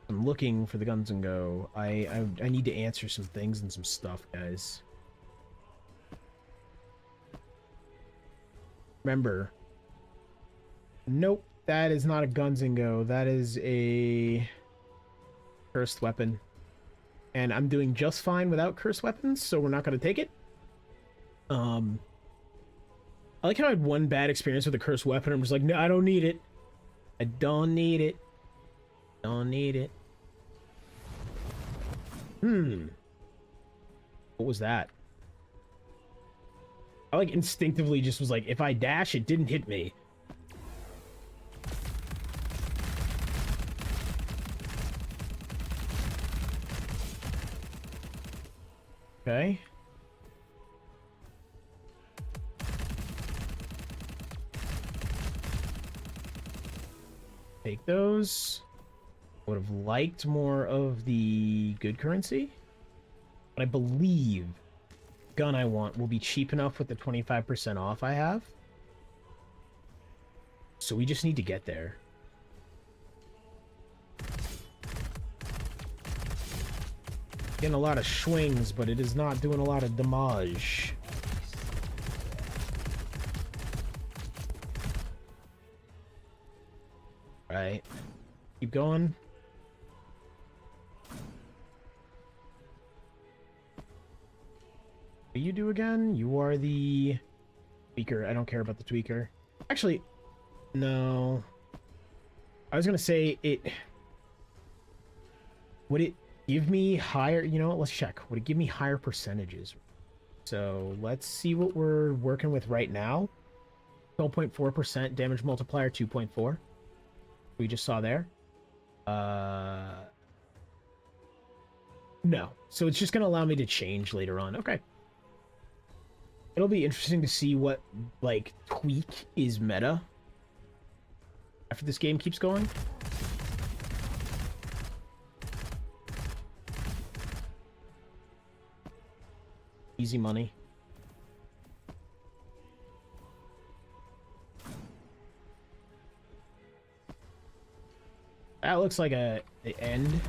I'm looking for the guns and go. I need to answer some things and some stuff, guys. Remember. Nope, that is not a guns and go. That is a cursed weapon. And I'm doing just fine without cursed weapons, so we're not going to take it. I like how I had one bad experience with a cursed weapon. I'm just like, no, I don't need it. I don't need it. Don't need it. What was that? I like instinctively just was like, if I dash, it didn't hit me. Okay. Take those. Would have liked more of the good currency. But I believe the gun I want will be cheap enough with the 25% off I have. So we just need to get there. Getting a lot of swings, but it is not doing a lot of damage. Right. Keep going. What do you do again? You are the tweaker. I don't care about the tweaker. Actually, no. I was gonna say it... Would it give me higher... You know what? Let's check. Would it give me higher percentages? So let's see what we're working with right now. 12.4% damage multiplier, 2.4. We just saw there. No. So it's just going to allow me to change later on. Okay. It'll be interesting to see what, like, tweak is meta after this game keeps going. Easy money. That looks like the end.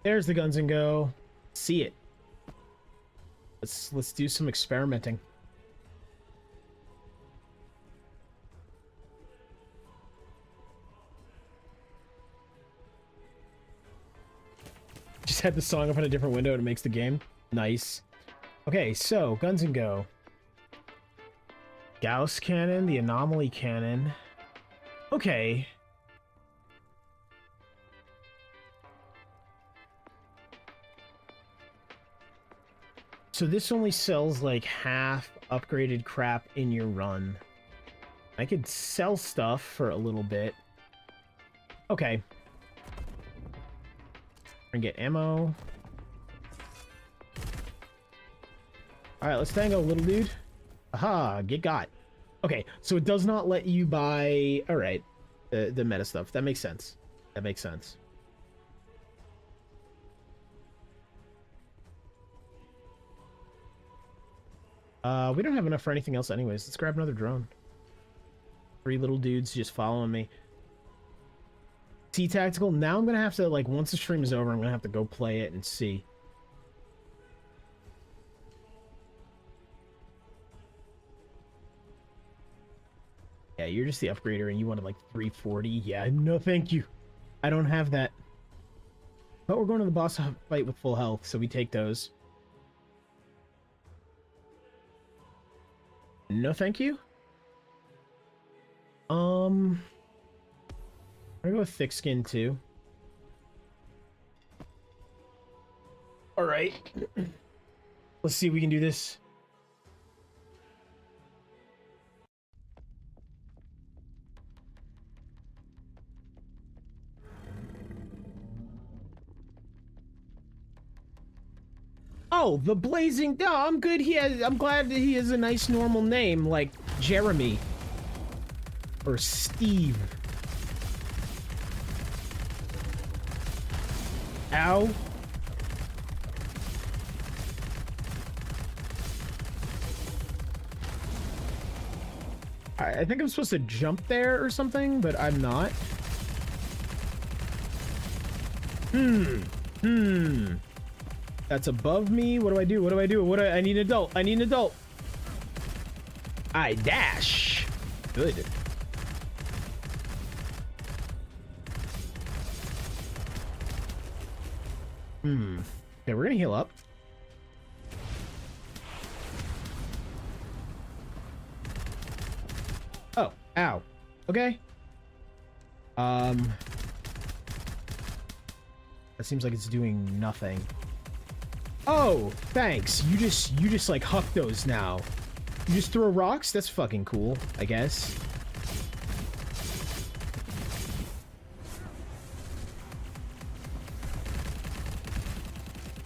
There's the guns and go. See it. Let's do some experimenting. Just had the song up on a different window and it makes the game. Nice. Okay, so guns and go. Gauss cannon, the anomaly cannon. Okay. So this only sells like half upgraded crap in your run. I could sell stuff for a little bit. Okay. And get ammo. Alright, let's tango, little dude. Aha, get got. Okay, so it does not let you buy... Alright, the meta stuff. That makes sense. That makes sense. We don't have enough for anything else anyways. Let's grab another drone. 3 little dudes just following me. Sea Tactical. Now I'm gonna have to, like, once the stream is over, I'm gonna have to go play it and see. Yeah, you're just the upgrader and you wanted like 340. Yeah, no thank you. I don't have that. But we're going to the boss fight with full health, so we take those. No thank you. I'm gonna go with thick skin too. Alright. Let's see if we can do this. Oh, the Blazing... No, I'm good. I'm glad that he has a nice normal name, like Jeremy. Or Steve. Ow. I think I'm supposed to jump there or something, but I'm not. That's above me. What do I do? What do I do? I need an adult. I need an adult. I dash. Good. Okay, we're gonna heal up. Oh, ow. Okay. That seems like it's doing nothing. Oh, thanks. You just like huck those now. You just throw rocks? That's fucking cool, I guess.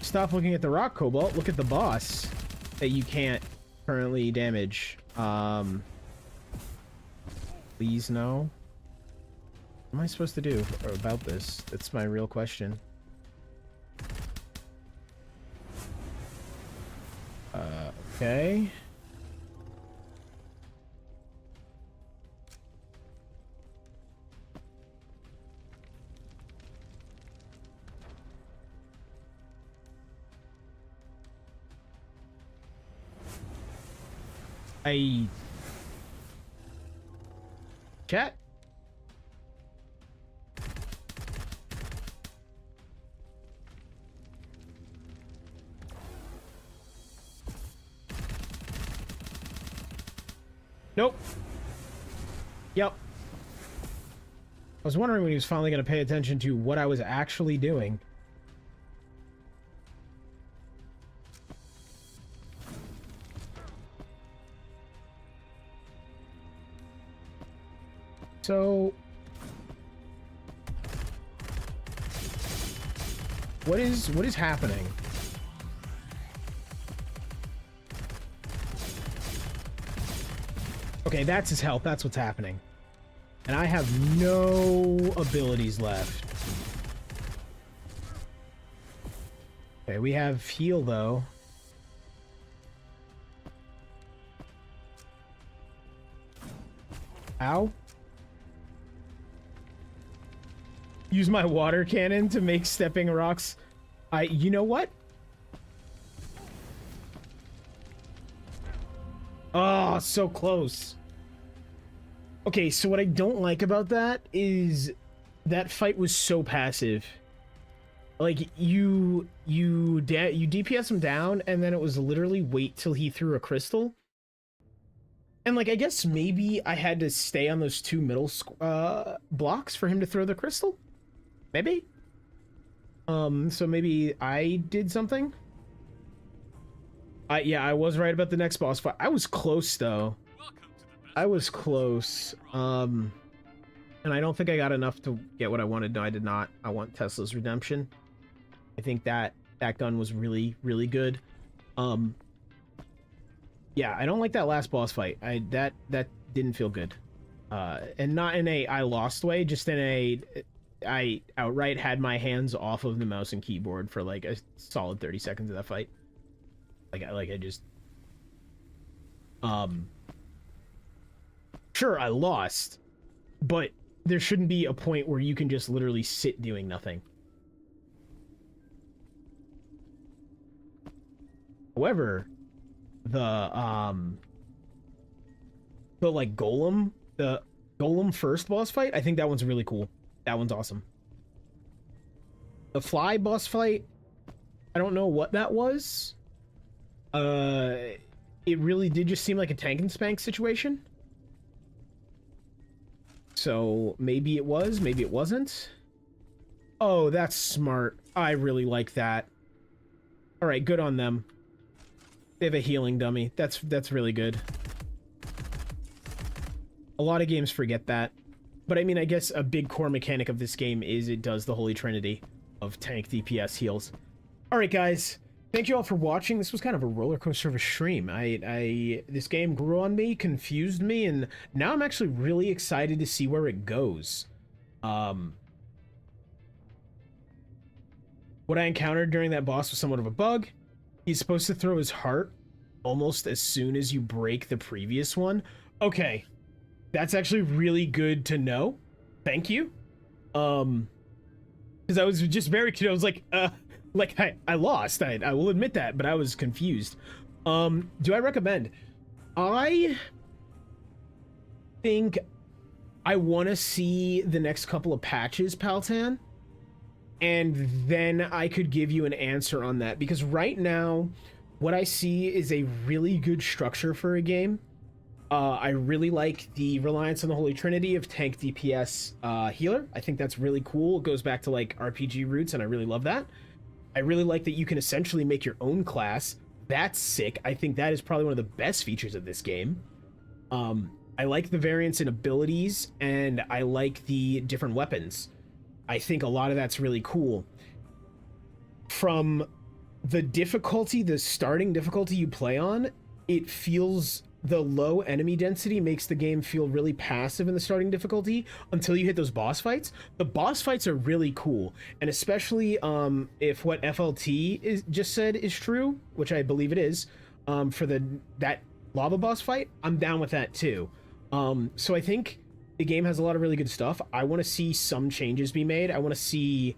Stop looking at the rock, Cobalt. Look at the boss that you can't currently damage. Please no. What am I supposed to do about this? That's my real question. Okay. Chat? Nope. Yep. I was wondering when he was finally going to pay attention to what I was actually doing. So... What is happening? Okay, that's his health. That's what's happening. And I have no abilities left. Okay, we have heal, though. Ow. Use my water cannon to make stepping rocks. You know what? Oh, so close. Okay, so what I don't like about that is that fight was so passive. Like, you DPS him down, and then it was literally wait till he threw a crystal. And, like, I guess maybe I had to stay on those 2 middle blocks for him to throw the crystal? Maybe? So maybe I did something? Yeah, I was right about the next boss fight. I was close, though. I was close. And I don't think I got enough to get what I wanted. No, I did not. I want Tesla's Redemption. I think that gun was really, really good. Yeah, I don't like that last boss fight. That didn't feel good. And not in a I lost way, just in a I outright had my hands off of the mouse and keyboard for like a solid 30 seconds of that fight. I just Sure, I lost, but there shouldn't be a point where you can just literally sit doing nothing. However, the like the golem first boss fight, I think that one's really cool. That one's awesome. The fly boss fight, I don't know what that was. It really did just seem like a tank and spank situation. So maybe it was, maybe it wasn't. Oh, that's smart. I really like that. All right, good on them. They have a healing dummy. That's really good. A lot of games forget that. But I mean, I guess a big core mechanic of this game is it does the holy trinity of tank, DPS, heals. All right, guys. Thank you all for watching. This was kind of a roller coaster of a stream. This game grew on me, confused me, and now I'm actually really excited to see where it goes. What I encountered during that boss was somewhat of a bug. He's supposed to throw his heart almost as soon as you break the previous one. Okay, that's actually really good to know. Thank you. Because I was just very confused. I was like, I lost. I will admit that, but I was confused. Do I recommend? I think I want to see the next couple of patches, Paltan, and then I could give you an answer on that. Because right now, what I see is a really good structure for a game. I really like the reliance on the Holy Trinity of tank, DPS, healer. I think that's really cool. It goes back to like RPG roots, and I really love that. I really like that you can essentially make your own class. That's sick. I think that is probably one of the best features of this game. I like the variance in abilities, and I like the different weapons. I think a lot of that's really cool. From the difficulty, the starting difficulty you play on, it feels... The low enemy density makes the game feel really passive in the starting difficulty until you hit those boss fights. The boss fights are really cool, and especially if what FLT just said is true, which I believe it is, for that lava boss fight, I'm down with that too. So I think the game has a lot of really good stuff. I want to see some changes be made. I want to see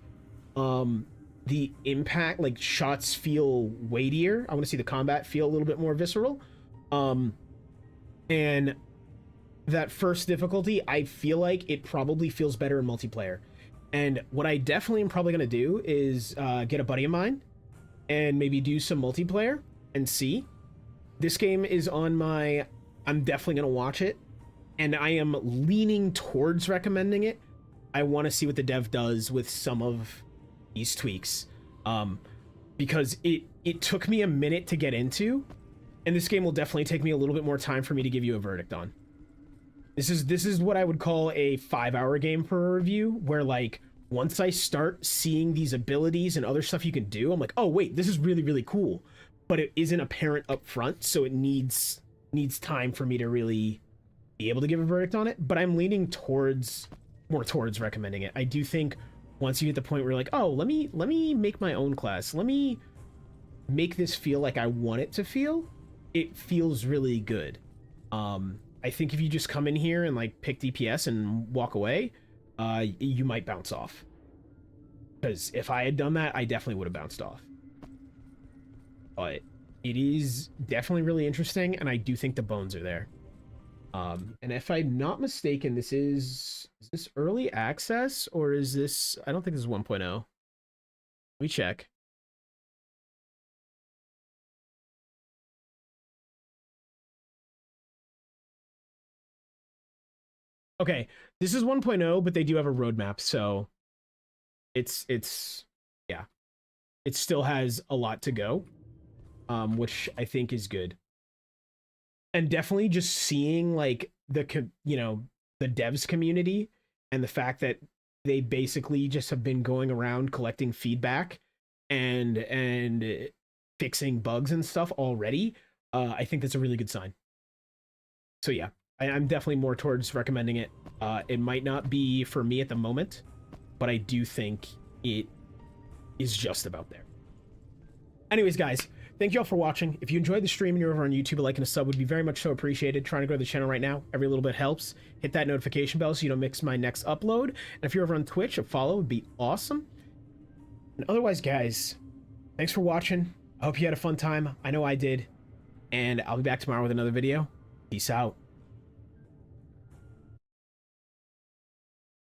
the impact, like shots feel weightier. I want to see the combat feel a little bit more visceral. And that first difficulty, I feel like it probably feels better in multiplayer. And what I definitely am probably going to do is get a buddy of mine and maybe do some multiplayer and see. This game is on my... I'm definitely going to watch it. And I am leaning towards recommending it. I want to see what the dev does with some of these tweaks. Because it took me a minute to get into. And this game will definitely take me a little bit more time for me to give you a verdict on. This is what I would call a 5-hour game for a review, where like once I start seeing these abilities and other stuff you can do, I'm like, oh wait, this is really, really cool. But it isn't apparent up front, so it needs time for me to really be able to give a verdict on it. But I'm leaning more towards recommending it. I do think once you get the point where you're like, oh, let me make my own class. Let me make this feel like I want it to feel. It feels really good. I think if you just come in here and like pick DPS and walk away, you might bounce off. Because if I had done that, I definitely would have bounced off. But it is definitely really interesting, and I do think the bones are there. And if I'm not mistaken, this is this early access, or is this... I don't think this is 1.0. Let me check. Okay, this is 1.0, but they do have a roadmap, so it's yeah, it still has a lot to go, which I think is good. And definitely just seeing like the devs community and the fact that they basically just have been going around collecting feedback and fixing bugs and stuff already, I think that's a really good sign. So yeah. I'm definitely more towards recommending it. It might not be for me at the moment, but I do think it is just about there. Anyways, guys, thank you all for watching. If you enjoyed the stream and you're over on YouTube, a like and a sub would be very much so appreciated. Trying to grow the channel right now. Every little bit helps. Hit that notification bell so you don't miss my next upload. And if you're over on Twitch, a follow would be awesome. And otherwise, guys, thanks for watching. I hope you had a fun time. I know I did. And I'll be back tomorrow with another video. Peace out.